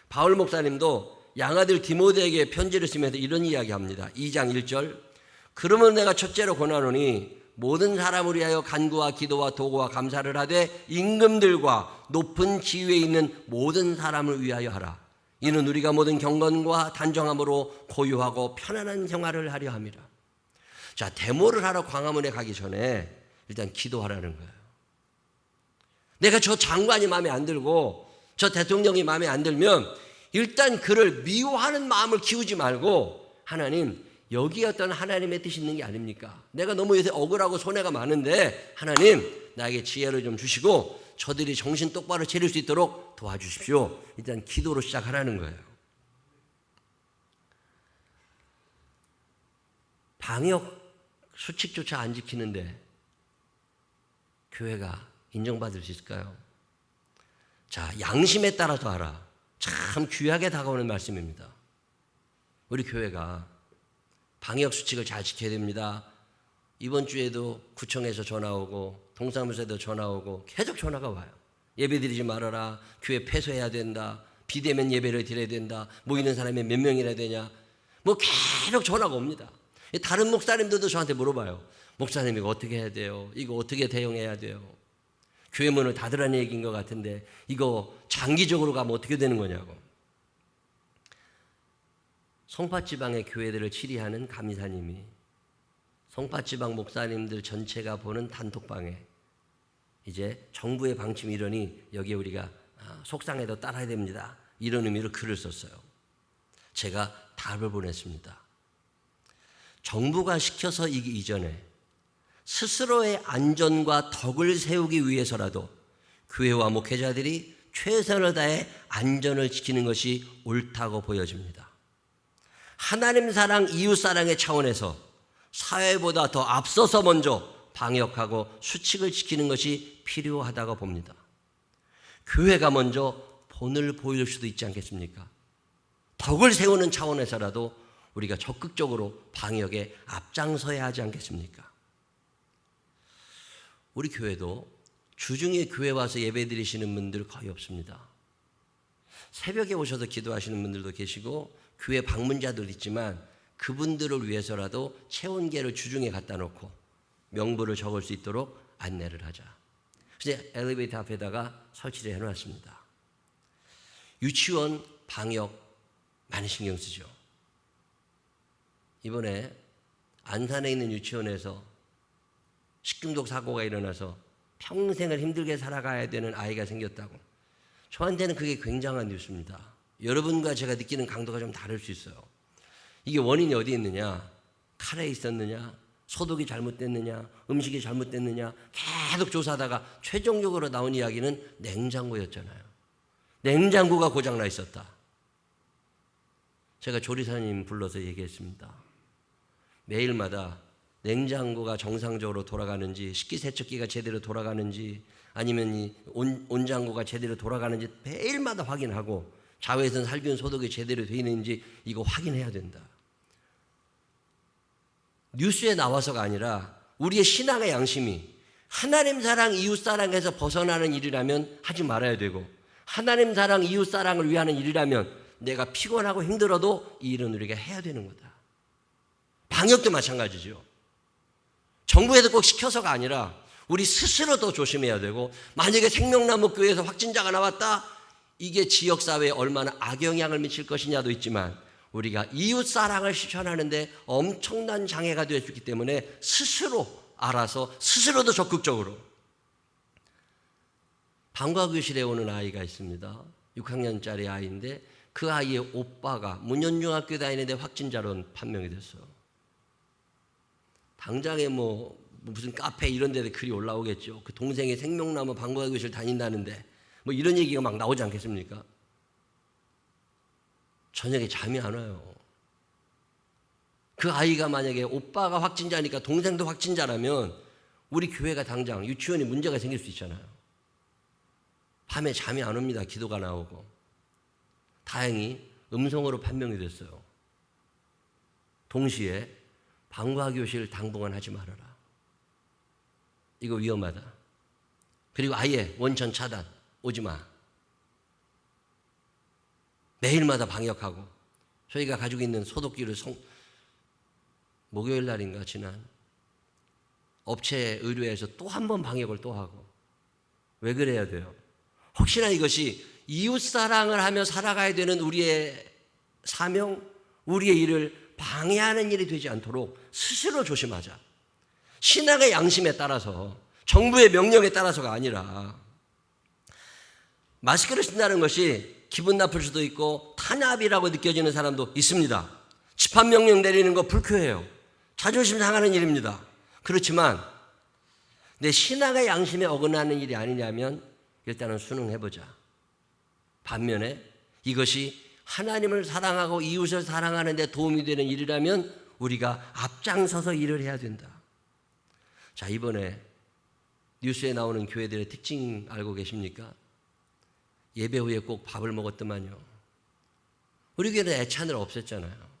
바울 목사님도 양아들 디모데에게 편지를 쓰면서 이런 이야기합니다. 2장 1절 그러면 내가 첫째로 권하노니 모든 사람을 위하여 간구와 기도와 도구와 감사를 하되 임금들과 높은 지위에 있는 모든 사람을 위하여 하라. 이는 우리가 모든 경건과 단정함으로 고요하고 편안한 생활을 하려 함이라. 자, 데모를 하러 광화문에 가기 전에 일단 기도하라는 거예요. 내가 저 장관이 마음에 안 들고 저 대통령이 마음에 안 들면 일단 그를 미워하는 마음을 키우지 말고 하나님, 여기 어떤 하나님의 뜻이 있는 게 아닙니까? 내가 너무 요새 억울하고 손해가 많은데 하나님, 나에게 지혜를 좀 주시고 저들이 정신 똑바로 차릴 수 있도록 도와주십시오. 일단 기도로 시작하라는 거예요. 방역 수칙조차 안 지키는데 교회가 인정받을 수 있을까요? 자, 양심에 따라서 하라. 참 귀하게 다가오는 말씀입니다. 우리 교회가 방역 수칙을 잘 지켜야 됩니다. 이번 주에도 구청에서 전화 오고 동사무소에도 전화 오고 계속 전화가 와요. 예배 드리지 말아라. 교회 폐쇄해야 된다. 비대면 예배를 드려야 된다. 모이는 사람이 몇 명이나 되냐. 뭐 계속 전화가 옵니다. 다른 목사님들도 저한테 물어봐요. 목사님 이거 어떻게 해야 돼요? 이거 어떻게 대응해야 돼요? 교회 문을 닫으라는 얘기인 것 같은데 이거 장기적으로 가면 어떻게 되는 거냐고. 송파지방의 교회들을 치리하는 감리사님이 송파지방 목사님들 전체가 보는 단톡방에 이제 정부의 방침이 이러니 여기에 우리가 속상해도 따라야 됩니다. 이런 의미로 글을 썼어요. 제가 답을 보냈습니다. 정부가 시켜서 이기 이전에 스스로의 안전과 덕을 세우기 위해서라도 교회와 목회자들이 최선을 다해 안전을 지키는 것이 옳다고 보여집니다. 하나님 사랑, 이웃 사랑의 차원에서 사회보다 더 앞서서 먼저 방역하고 수칙을 지키는 것이 필요하다고 봅니다. 교회가 먼저 본을 보일 수도 있지 않겠습니까? 덕을 세우는 차원에서라도 우리가 적극적으로 방역에 앞장서야 하지 않겠습니까? 우리 교회도 주중에 교회 와서 예배 드리시는 분들 거의 없습니다. 새벽에 오셔서 기도하시는 분들도 계시고 교회 방문자도 있지만 그분들을 위해서라도 체온계를 주중에 갖다 놓고 명부를 적을 수 있도록 안내를 하자. 그래서 엘리베이터 앞에다가 설치를 해놨습니다. 유치원 방역 많이 신경 쓰죠. 이번에 안산에 있는 유치원에서 식중독 사고가 일어나서 평생을 힘들게 살아가야 되는 아이가 생겼다고. 저한테는 그게 굉장한 뉴스입니다. 여러분과 제가 느끼는 강도가 좀 다를 수 있어요. 이게 원인이 어디 있느냐? 칼에 있었느냐? 소독이 잘못됐느냐, 음식이 잘못됐느냐 계속 조사하다가 최종적으로 나온 이야기는 냉장고였잖아요. 냉장고가 고장나 있었다. 제가 조리사님 불러서 얘기했습니다. 매일마다 냉장고가 정상적으로 돌아가는지, 식기세척기가 제대로 돌아가는지, 아니면 이 온장고가 제대로 돌아가는지 매일마다 확인하고 자외선 살균 소독이 제대로 되어 있는지 이거 확인해야 된다. 뉴스에 나와서가 아니라 우리의 신앙의 양심이 하나님 사랑, 이웃 사랑에서 벗어나는 일이라면 하지 말아야 되고, 하나님 사랑, 이웃 사랑을 위하는 일이라면 내가 피곤하고 힘들어도 이 일은 우리가 해야 되는 거다. 방역도 마찬가지죠. 정부에서 꼭 시켜서가 아니라 우리 스스로도 조심해야 되고, 만약에 생명나무 교회에서 확진자가 나왔다, 이게 지역사회에 얼마나 악영향을 미칠 것이냐도 있지만 우리가 이웃 사랑을 실천하는데 엄청난 장애가 될 수 있기 때문에 스스로 알아서 스스로도 적극적으로. 방과교실에 오는 아이가 있습니다. 6학년짜리 아이인데 그 아이의 오빠가 문현중학교 다니는데 확진자로 판명이 됐어요. 당장에 무슨 카페 이런 데에 글이 올라오겠죠. 그 동생이 생명나무 방과교실 다닌다는데 뭐 이런 얘기가 막 나오지 않겠습니까? 저녁에 잠이 안 와요. 그 아이가 만약에 오빠가 확진자니까 동생도 확진자라면 우리 교회가 당장 유치원에 문제가 생길 수 있잖아요. 밤에 잠이 안 옵니다. 기도가 나오고. 다행히 음성으로 판명이 됐어요. 동시에 방과교실 당분간 하지 말아라. 이거 위험하다. 그리고 아예 원천 차단, 오지 마. 매일마다 방역하고, 저희가 가지고 있는 소독기를 목요일 날인가 지난 업체 의뢰해서 또 한 번 방역을 또 하고. 왜 그래야 돼요? 혹시나 이것이 이웃사랑을 하며 살아가야 되는 우리의 사명, 우리의 일을 방해하는 일이 되지 않도록 스스로 조심하자. 신앙의 양심에 따라서, 정부의 명령에 따라서가 아니라. 마스크를 쓴다는 것이 기분 나쁠 수도 있고 탄압이라고 느껴지는 사람도 있습니다. 집합명령 내리는 거 불쾌해요. 자존심 상하는 일입니다. 그렇지만 내 신앙의 양심에 어긋나는 일이 아니냐면 일단은 순응해보자. 반면에 이것이 하나님을 사랑하고 이웃을 사랑하는 데 도움이 되는 일이라면 우리가 앞장서서 일을 해야 된다. 자, 이번에 뉴스에 나오는 교회들의 특징 알고 계십니까? 예배 후에 꼭 밥을 먹었더만요. 우리 교회는 애찬을 없앴잖아요.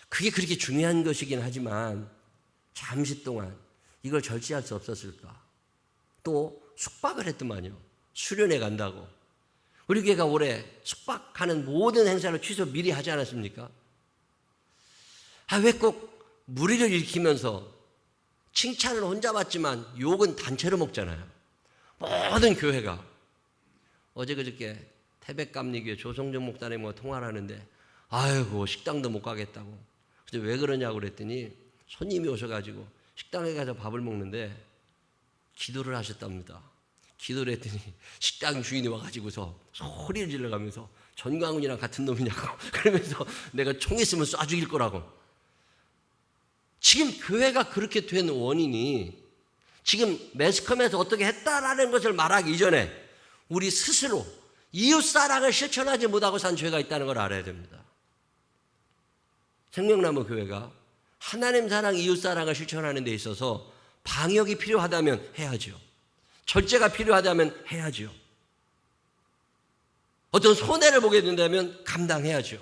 그게 그렇게 중요한 것이긴 하지만 잠시 동안 이걸 절제할 수 없었을까? 또 숙박을 했더만요. 수련회 간다고. 우리 교회가 올해 숙박하는 모든 행사를 취소 미리 하지 않았습니까? 왜 꼭 무리를 일으키면서 칭찬을 혼자 받지만 욕은 단체로 먹잖아요. 모든 교회가. 어제 그저께 태백감리교회 조성정 목사님 통화를 하는데 아이고 식당도 못 가겠다고. 근데 왜 그러냐고 그랬더니 손님이 오셔가지고 식당에 가서 밥을 먹는데 기도를 하셨답니다. 기도를 했더니 식당 주인이 와가지고서 소리를 질러가면서 전광훈이랑 같은 놈이냐고 그러면서 내가 총 있으면 쏴 죽일 거라고. 지금 교회가 그렇게 된 원인이 지금 매스컴에서 어떻게 했다라는 것을 말하기 이전에 우리 스스로 이웃사랑을 실천하지 못하고 산 죄가 있다는 걸 알아야 됩니다. 생명나무 교회가 하나님 사랑, 이웃사랑을 실천하는 데 있어서 방역이 필요하다면 해야죠. 절제가 필요하다면 해야죠. 어떤 손해를 보게 된다면 감당해야죠.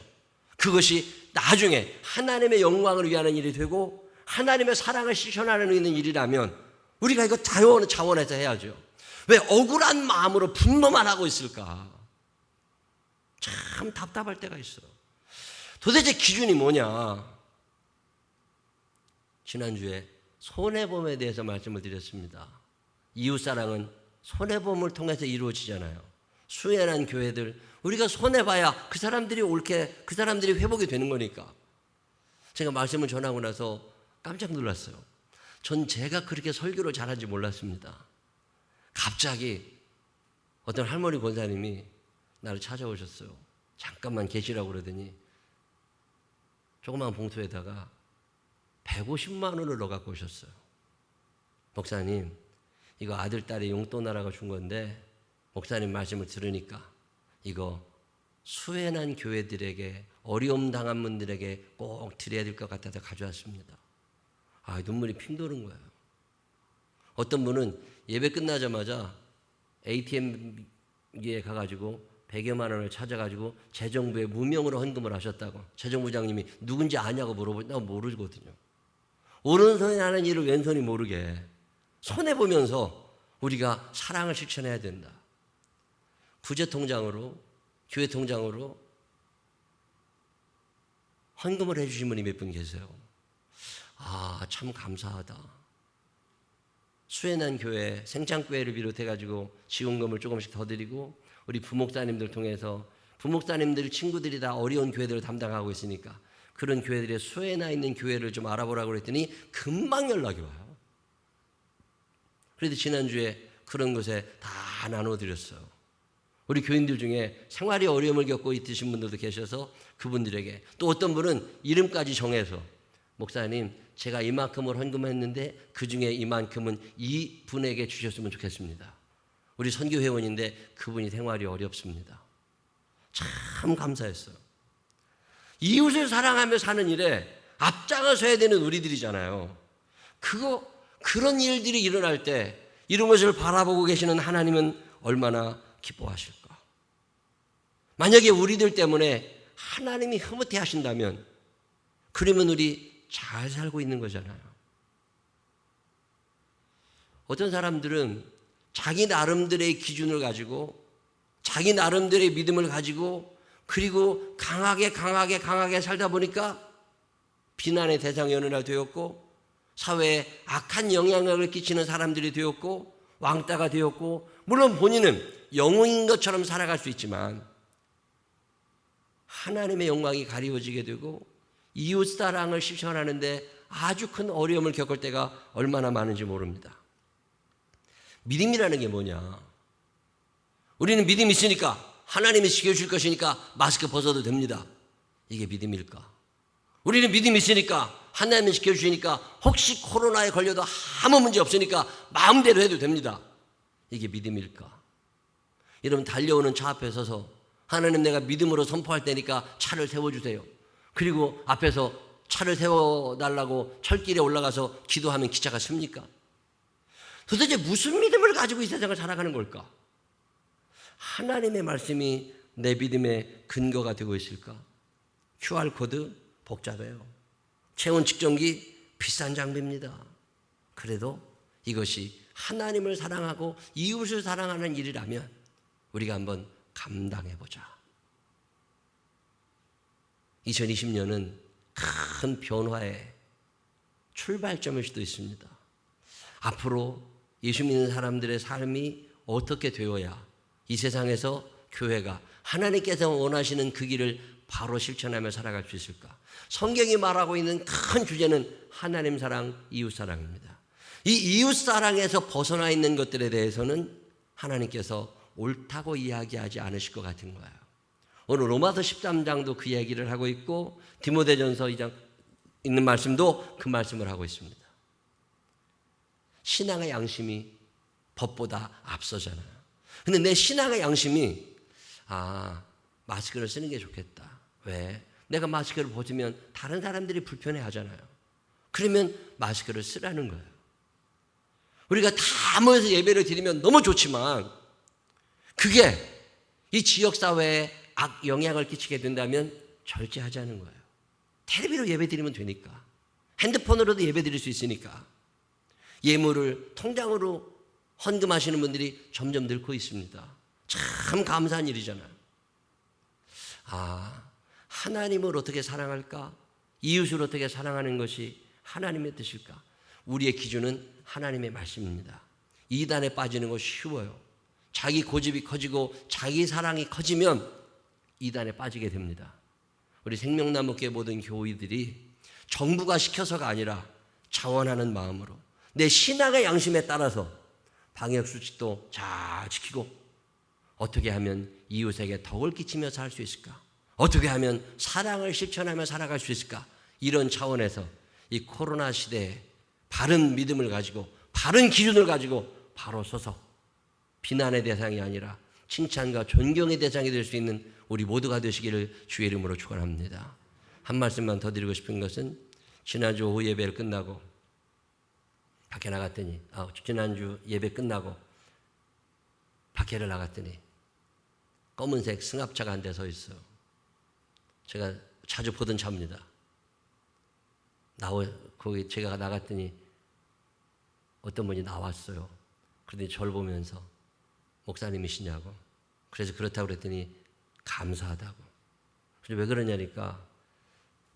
그것이 나중에 하나님의 영광을 위하는 일이 되고 하나님의 사랑을 실천하는 일이라면 우리가 이거 자원해서 해야죠. 왜 억울한 마음으로 분노만 하고 있을까? 참 답답할 때가 있어. 도대체 기준이 뭐냐? 지난주에 손해봄에 대해서 말씀을 드렸습니다. 이웃사랑은 손해봄을 통해서 이루어지잖아요. 수혜난 교회들, 우리가 손해봐야 그 사람들이 그 사람들이 회복이 되는 거니까. 제가 말씀을 전하고 나서 깜짝 놀랐어요. 전 제가 그렇게 설교를 잘하는지 몰랐습니다. 갑자기 어떤 할머니 권사님이 나를 찾아오셨어요. 잠깐만 계시라고 그러더니 조그만 봉투에다가 150만 원을 넣어갖고 오셨어요. 목사님, 이거 아들, 딸이 용돈 하라고 준 건데 목사님 말씀을 들으니까 이거 수혜난 교회들에게, 어려움 당한 분들에게 꼭 드려야 될 것 같아서 가져왔습니다. 눈물이 핑 도는 거예요. 어떤 분은 예배 끝나자마자 ATM기에 가가지고 100여만 원을 찾아가지고 재정부에 무명으로 헌금을 하셨다고. 재정부장님이 누군지 아냐고 물어보니까 모르거든요. 오른손이 하는 일을 왼손이 모르게 손해보면서 우리가 사랑을 실천해야 된다. 구제통장으로, 교회 통장으로 헌금을 해주신 분이 몇 분 계세요. 참 감사하다. 수혜난 교회, 생창교회를 비롯해가지고 지원금을 조금씩 더 드리고, 우리 부목사님들 통해서, 부목사님들 친구들이 다 어려운 교회들을 담당하고 있으니까 그런 교회들의 수혜나 있는 교회를 좀 알아보라고 그랬더니 금방 연락이 와요. 그래도 지난주에 그런 곳에 다 나눠드렸어요. 우리 교인들 중에 생활이 어려움을 겪고 있으신 분들도 계셔서 그분들에게, 또 어떤 분은 이름까지 정해서 목사님, 제가 이만큼을 헌금했는데 그중에 이만큼은 이분에게 주셨으면 좋겠습니다. 우리 선교회원인데 그분이 생활이 어렵습니다. 참 감사했어요. 이웃을 사랑하며 사는 일에 앞장서야 되는 우리들이잖아요. 그런 일들이 일어날 때 이런 것을 바라보고 계시는 하나님은 얼마나 기뻐하실까. 만약에 우리들 때문에 하나님이 흐뭇해 하신다면, 그러면 우리 잘 살고 있는 거잖아요. 어떤 사람들은 자기 나름대로의 기준을 가지고, 자기 나름대로의 믿음을 가지고, 그리고 강하게 살다 보니까 비난의 대상이 어느 날 되었고, 사회에 악한 영향력을 끼치는 사람들이 되었고, 왕따가 되었고, 물론 본인은 영웅인 것처럼 살아갈 수 있지만 하나님의 영광이 가리워지게 되고 이웃사랑을 실천하는데 아주 큰 어려움을 겪을 때가 얼마나 많은지 모릅니다. 믿음이라는 게 뭐냐? 우리는 믿음이 있으니까, 하나님이 지켜줄 것이니까 마스크 벗어도 됩니다. 이게 믿음일까? 우리는 믿음이 있으니까, 하나님이 지켜주시니까 혹시 코로나에 걸려도 아무 문제 없으니까 마음대로 해도 됩니다. 이게 믿음일까? 여러분, 달려오는 차 앞에 서서 하나님, 내가 믿음으로 선포할 테니까 차를 세워주세요. 그리고 앞에서 차를 세워달라고 철길에 올라가서 기도하면 기차가 씁니까? 도대체 무슨 믿음을 가지고 이 세상을 살아가는 걸까? 하나님의 말씀이 내 믿음의 근거가 되고 있을까? QR코드 복잡해요. 체온 측정기 비싼 장비입니다. 그래도 이것이 하나님을 사랑하고 이웃을 사랑하는 일이라면 우리가 한번 감당해보자. 2020년은 큰 변화의 출발점일 수도 있습니다. 앞으로 예수 믿는 사람들의 삶이 어떻게 되어야 이 세상에서 교회가 하나님께서 원하시는 그 길을 바로 실천하며 살아갈 수 있을까? 성경이 말하고 있는 큰 주제는 하나님 사랑, 이웃 사랑입니다. 이 이웃 사랑에서 벗어나 있는 것들에 대해서는 하나님께서 옳다고 이야기하지 않으실 것 같은 거예요. 오늘 로마서 13장도 그 얘기를 하고 있고, 디모데전서 2장 있는 말씀도 그 말씀을 하고 있습니다. 신앙의 양심이 법보다 앞서잖아요. 근데 내 신앙의 양심이 마스크를 쓰는 게 좋겠다. 왜? 내가 마스크를 벗으면 다른 사람들이 불편해 하잖아요. 그러면 마스크를 쓰라는 거예요. 우리가 다 모여서 예배를 드리면 너무 좋지만 그게 이 지역사회에 악 영향을 끼치게 된다면 절제하자는 거예요. 텔레비로 예배 드리면 되니까, 핸드폰으로도 예배 드릴 수 있으니까. 예물을 통장으로 헌금하시는 분들이 점점 늘고 있습니다. 참 감사한 일이잖아요. 하나님을 어떻게 사랑할까? 이웃을 어떻게 사랑하는 것이 하나님의 뜻일까? 우리의 기준은 하나님의 말씀입니다. 이단에 빠지는 거 쉬워요. 자기 고집이 커지고 자기 사랑이 커지면 이단에 빠지게 됩니다. 우리 생명나무교회 모든 교우들이 정부가 시켜서가 아니라 자원하는 마음으로 내 신앙의 양심에 따라서 방역수칙도 잘 지키고, 어떻게 하면 이웃에게 덕을 끼치며 살 수 있을까? 어떻게 하면 사랑을 실천하며 살아갈 수 있을까? 이런 차원에서 이 코로나 시대에 바른 믿음을 가지고 바른 기준을 가지고 바로 서서 비난의 대상이 아니라 칭찬과 존경의 대상이 될 수 있는 우리 모두가 되시기를 주의 이름으로 축원합니다. 한 말씀만 더 드리고 싶은 것은 지난주 오후 예배를 끝나고 밖에 나갔더니 지난주 예배 끝나고 밖에를 나갔더니 검은색 승합차가 한 대 서 있어요. 제가 자주 보던 차입니다. 거기 제가 나갔더니 어떤 분이 나왔어요. 그런데 저를 보면서 목사님이시냐고. 그래서 그렇다고 그랬더니 감사하다고. 그래서 왜 그러냐니까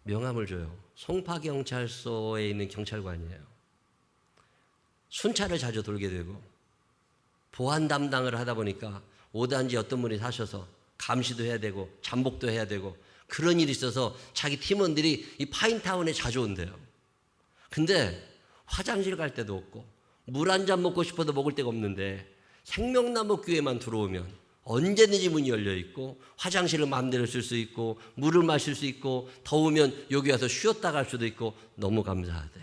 명함을 줘요. 송파경찰서에 있는 경찰관이에요. 순찰을 자주 돌게 되고 보안 담당을 하다 보니까 5단지 어떤 분이 사셔서 감시도 해야 되고 잠복도 해야 되고 그런 일이 있어서 자기 팀원들이 이 파인타운에 자주 온대요. 근데 화장실 갈 데도 없고 물 한 잔 먹고 싶어도 먹을 데가 없는데 생명나무 교회만 들어오면 언제든지 문이 열려 있고 화장실을 마음대로 쓸 수 있고 물을 마실 수 있고 더우면 여기 와서 쉬었다 갈 수도 있고 너무 감사하대.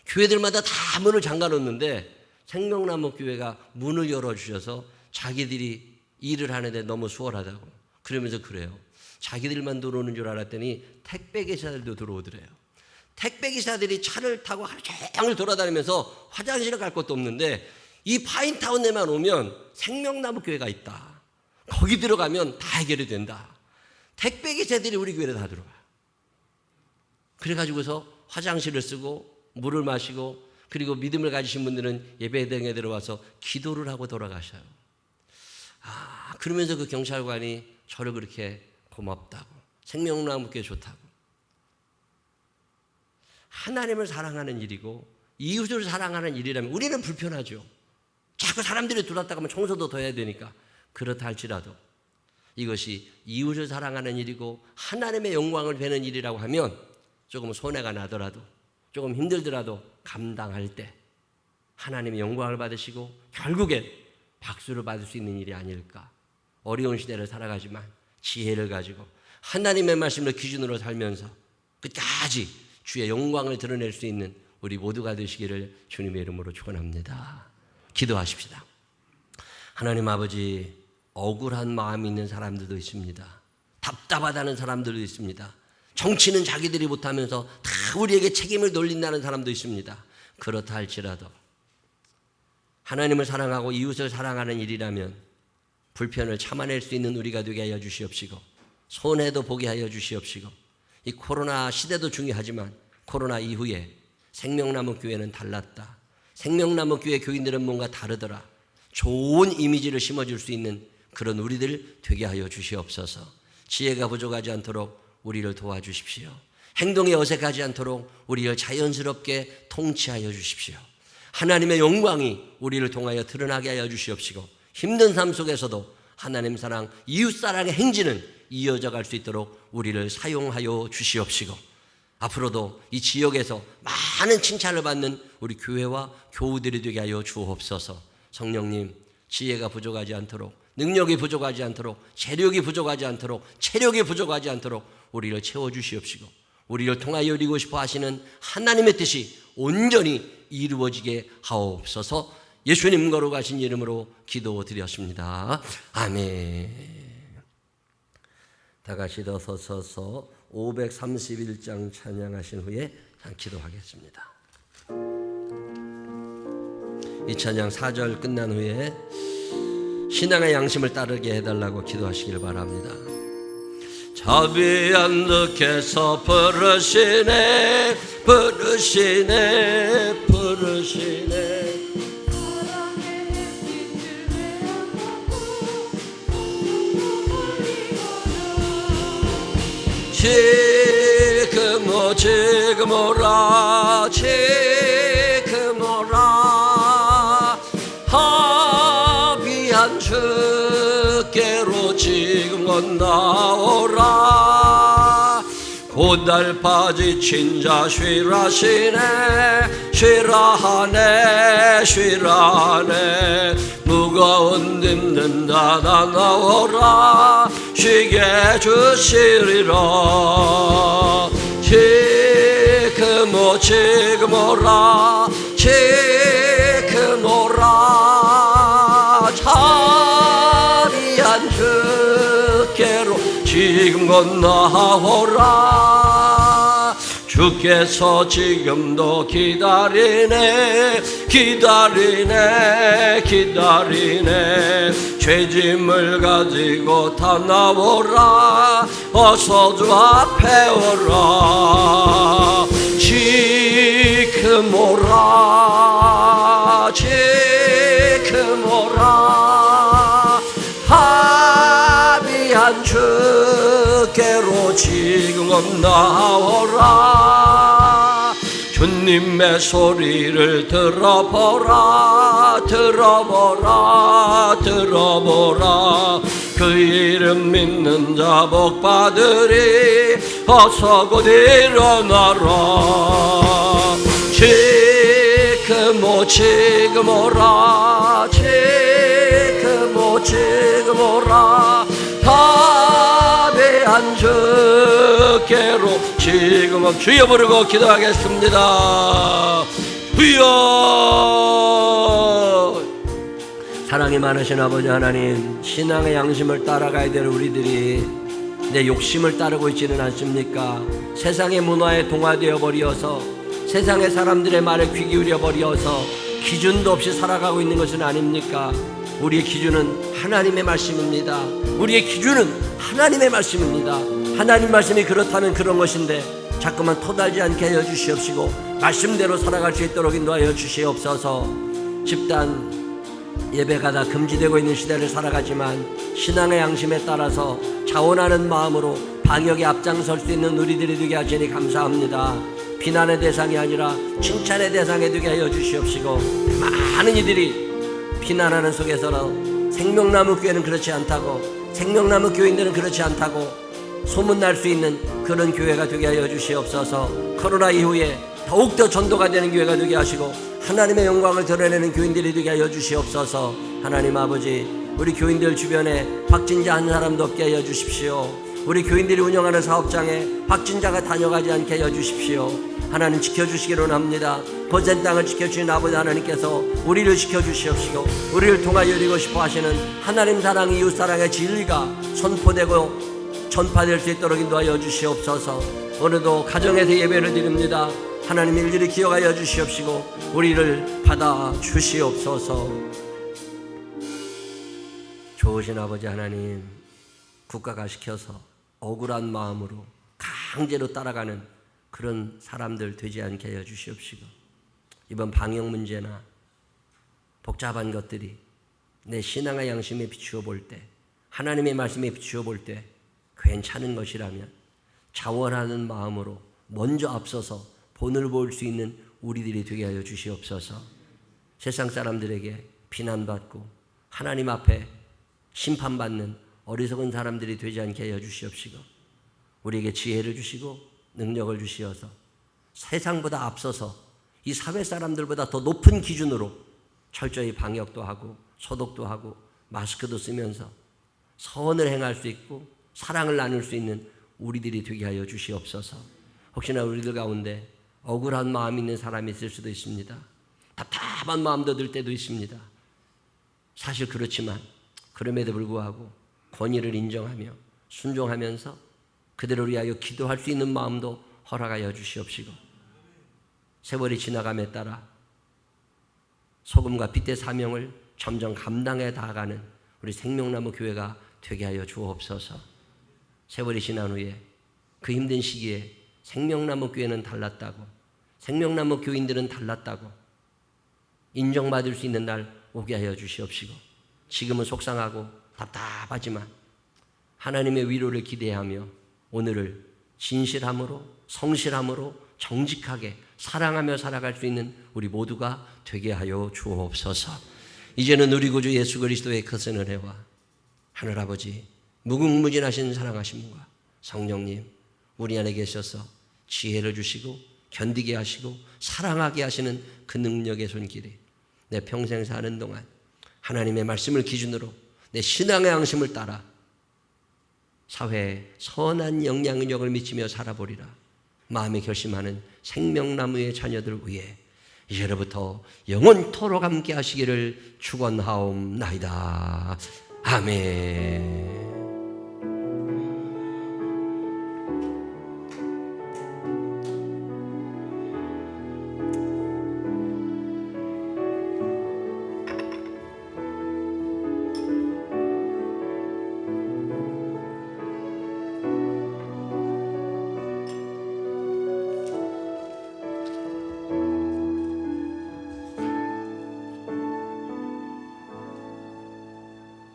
교회들마다 다 문을 잠가 놓는데 생명나무 교회가 문을 열어주셔서 자기들이 일을 하는데 너무 수월하다고. 그러면서 그래요. 자기들만 들어오는 줄 알았더니 택배기사들도 들어오더래요. 택배기사들이 차를 타고 하루 종일 돌아다니면서 화장실을 갈 것도 없는데 이 파인타운 내만 오면 생명나무 교회가 있다. 거기 들어가면 다 해결이 된다. 택배기사들이 우리 교회에 다 들어와요. 그래가지고서 화장실을 쓰고 물을 마시고 그리고 믿음을 가지신 분들은 예배당에 들어와서 기도를 하고 돌아가셔요. 그러면서 그 경찰관이 저를 그렇게 고맙다고, 생명나무 교회 좋다고. 하나님을 사랑하는 일이고 이웃을 사랑하는 일이라면 우리는 불편하죠. 자꾸 사람들이 들어왔다 가면 청소도 더 해야 되니까. 그렇다 할지라도 이것이 이웃을 사랑하는 일이고 하나님의 영광을 베는 일이라고 하면 조금 손해가 나더라도 조금 힘들더라도 감당할 때 하나님의 영광을 받으시고 결국에 박수를 받을 수 있는 일이 아닐까. 어려운 시대를 살아가지만 지혜를 가지고 하나님의 말씀을 기준으로 살면서 끝까지 주의 영광을 드러낼 수 있는 우리 모두가 되시기를 주님의 이름으로 축원합니다. 기도하십시다. 하나님 아버지, 억울한 마음이 있는 사람들도 있습니다. 답답하다는 사람들도 있습니다. 정치는 자기들이 못하면서 다 우리에게 책임을 돌린다는 사람도 있습니다. 그렇다 할지라도 하나님을 사랑하고 이웃을 사랑하는 일이라면 불편을 참아낼 수 있는 우리가 되게 하여 주시옵시고 손해도 보게 하여 주시옵시고 이 코로나 시대도 중요하지만 코로나 이후에 생명나무 교회는 달랐다. 생명나무 교회 교인들은 뭔가 다르더라. 좋은 이미지를 심어줄 수 있는 그런 우리들 되게 하여 주시옵소서. 지혜가 부족하지 않도록 우리를 도와주십시오. 행동이 어색하지 않도록 우리를 자연스럽게 통치하여 주십시오. 하나님의 영광이 우리를 통하여 드러나게 하여 주시옵시고 힘든 삶 속에서도 하나님 사랑, 이웃 사랑의 행진은 이어져 갈 수 있도록 우리를 사용하여 주시옵시고 앞으로도 이 지역에서 많은 칭찬을 받는 우리 교회와 교우들이 되게 하여 주옵소서. 성령님, 지혜가 부족하지 않도록 능력이 부족하지 않도록 재력이 부족하지 않도록 체력이 부족하지 않도록 우리를 채워주시옵시고 우리를 통하여 이루고 싶어 하시는 하나님의 뜻이 온전히 이루어지게 하옵소서. 예수님 거룩하신 이름으로 기도드렸습니다. 아멘. 다 같이 더 서서 531장 찬양하신 후에 기도하겠습니다. 이 찬양 4절 끝난 후에 신앙의 양심을 따르게 해달라고 기도하시길 바랍니다. 자비한 득해서 부르시네 부르시네 부르시네 지금 오라 지금 오라 합의한 주께로 지금 건너오라 고달파 지친 자 쉬라시네 쉬라하네 쉬라하네 무거운 힘든 자다 나오라 쉬게 주시리라 지금 지금오라 자비한 주께로 지금 건너오라. 주께서 지금도 기다리네 죄짐을 가지고 다 나오라. 어서 주 앞에 오라. 지금 오라 합의한 주께로 지금 나오라. 주님의 소리를 들어보라. 그 이름 믿는 자 복받으리. 어서 곧 일어나라. 지금 오라 담대한 주께로 지금 주여 부르고 기도하겠습니다. 주여. 사랑이 많으신 아버지 하나님, 신앙의 양심을 따라가야 될 우리들이 내 욕심을 따르고 있지는 않습니까? 세상의 문화에 동화되어 버려서 세상의 사람들의 말에 귀 기울여 버려서 기준도 없이 살아가고 있는 것은 아닙니까? 우리의 기준은 하나님의 말씀입니다. 우리의 기준은 하나님의 말씀입니다. 하나님 말씀이 그렇다면 그런 것인데 자꾸만 토달지 않게 하여 주시옵시고 말씀대로 살아갈 수 있도록 인도하여 주시옵소서. 집단 예배가 다 금지되고 있는 시대를 살아가지만 신앙의 양심에 따라서 자원하는 마음으로 방역에 앞장설 수 있는 우리들이 되게 하시니 감사합니다. 비난의 대상이 아니라 칭찬의 대상이 되게 하여 주시옵시고, 많은 이들이 비난하는 속에서는 생명나무 교회는 그렇지 않다고, 생명나무 교인들은 그렇지 않다고 소문날 수 있는 그런 교회가 되게 하여 주시옵소서. 코로나 이후에 더욱더 전도가 되는 교회가 되게 하시고 하나님의 영광을 드러내는 교인들이 되게 하여 주시옵소서. 하나님 아버지, 우리 교인들 주변에 확진자 한 사람도 없게 하여 주십시오. 우리 교인들이 운영하는 사업장에 확진자가 다녀가지 않게 하여 주십시오. 하나님 지켜주시기로 합니다. 거센 땅을 지켜주신 아버지 하나님께서 우리를 지켜주시옵시고 우리를 통하여 이루고 싶어 하시는 하나님 사랑, 이웃 사랑의 진리가 선포되고 전파될 수 있도록 인도하여 주시옵소서. 오늘도 가정에서 예배를 드립니다. 하나님 일일이 기억하여 주시옵시고 우리를 받아 주시옵소서. 좋으신 아버지 하나님, 국가가 시켜서 억울한 마음으로 강제로 따라가는 그런 사람들 되지 않게 하여 주시옵시고, 이번 방역 문제나 복잡한 것들이 내 신앙의 양심에 비추어 볼 때, 하나님의 말씀에 비추어 볼 때 괜찮은 것이라면 자원하는 마음으로 먼저 앞서서 본을 볼 수 있는 우리들이 되게 하여 주시옵소서. 세상 사람들에게 비난받고 하나님 앞에 심판받는 어리석은 사람들이 되지 않게 하여 주시옵시고 우리에게 지혜를 주시고 능력을 주시어서 세상보다 앞서서 이 사회 사람들보다 더 높은 기준으로 철저히 방역도 하고 소독도 하고 마스크도 쓰면서 선을 행할 수 있고 사랑을 나눌 수 있는 우리들이 되게 하여 주시옵소서. 혹시나 우리들 가운데 억울한 마음이 있는 사람이 있을 수도 있습니다. 답답한 마음도 들 때도 있습니다. 사실 그렇지만 그럼에도 불구하고 권위를 인정하며 순종하면서 그들을 위하여 기도할 수 있는 마음도 허락하여 주시옵시고, 세월이 지나감에 따라 소금과 빛의 사명을 점점 감당해 나가는 우리 생명나무 교회가 되게 하여 주옵소서. 세월이 지난 후에 그 힘든 시기에 생명나무 교회는 달랐다고, 생명나무 교인들은 달랐다고 인정받을 수 있는 날 오게 하여 주시옵시고, 지금은 속상하고 답답하지만 하나님의 위로를 기대하며 오늘을 진실함으로 성실함으로 정직하게 사랑하며 살아갈 수 있는 우리 모두가 되게 하여 주옵소서. 이제는 우리 구주 예수 그리스도의 크신 은혜와 하늘아버지 무궁무진하신 사랑하심과 성령님 우리 안에 계셔서 지혜를 주시고 견디게 하시고 사랑하게 하시는 그 능력의 손길이 내 평생 사는 동안 하나님의 말씀을 기준으로 내 신앙의 양심을 따라 사회에 선한 영향력을 미치며 살아보리라. 마음에 결심하는 생명나무의 자녀들 위해 이제로부터 영원토록 함께 하시기를 축원하옵나이다. 아멘.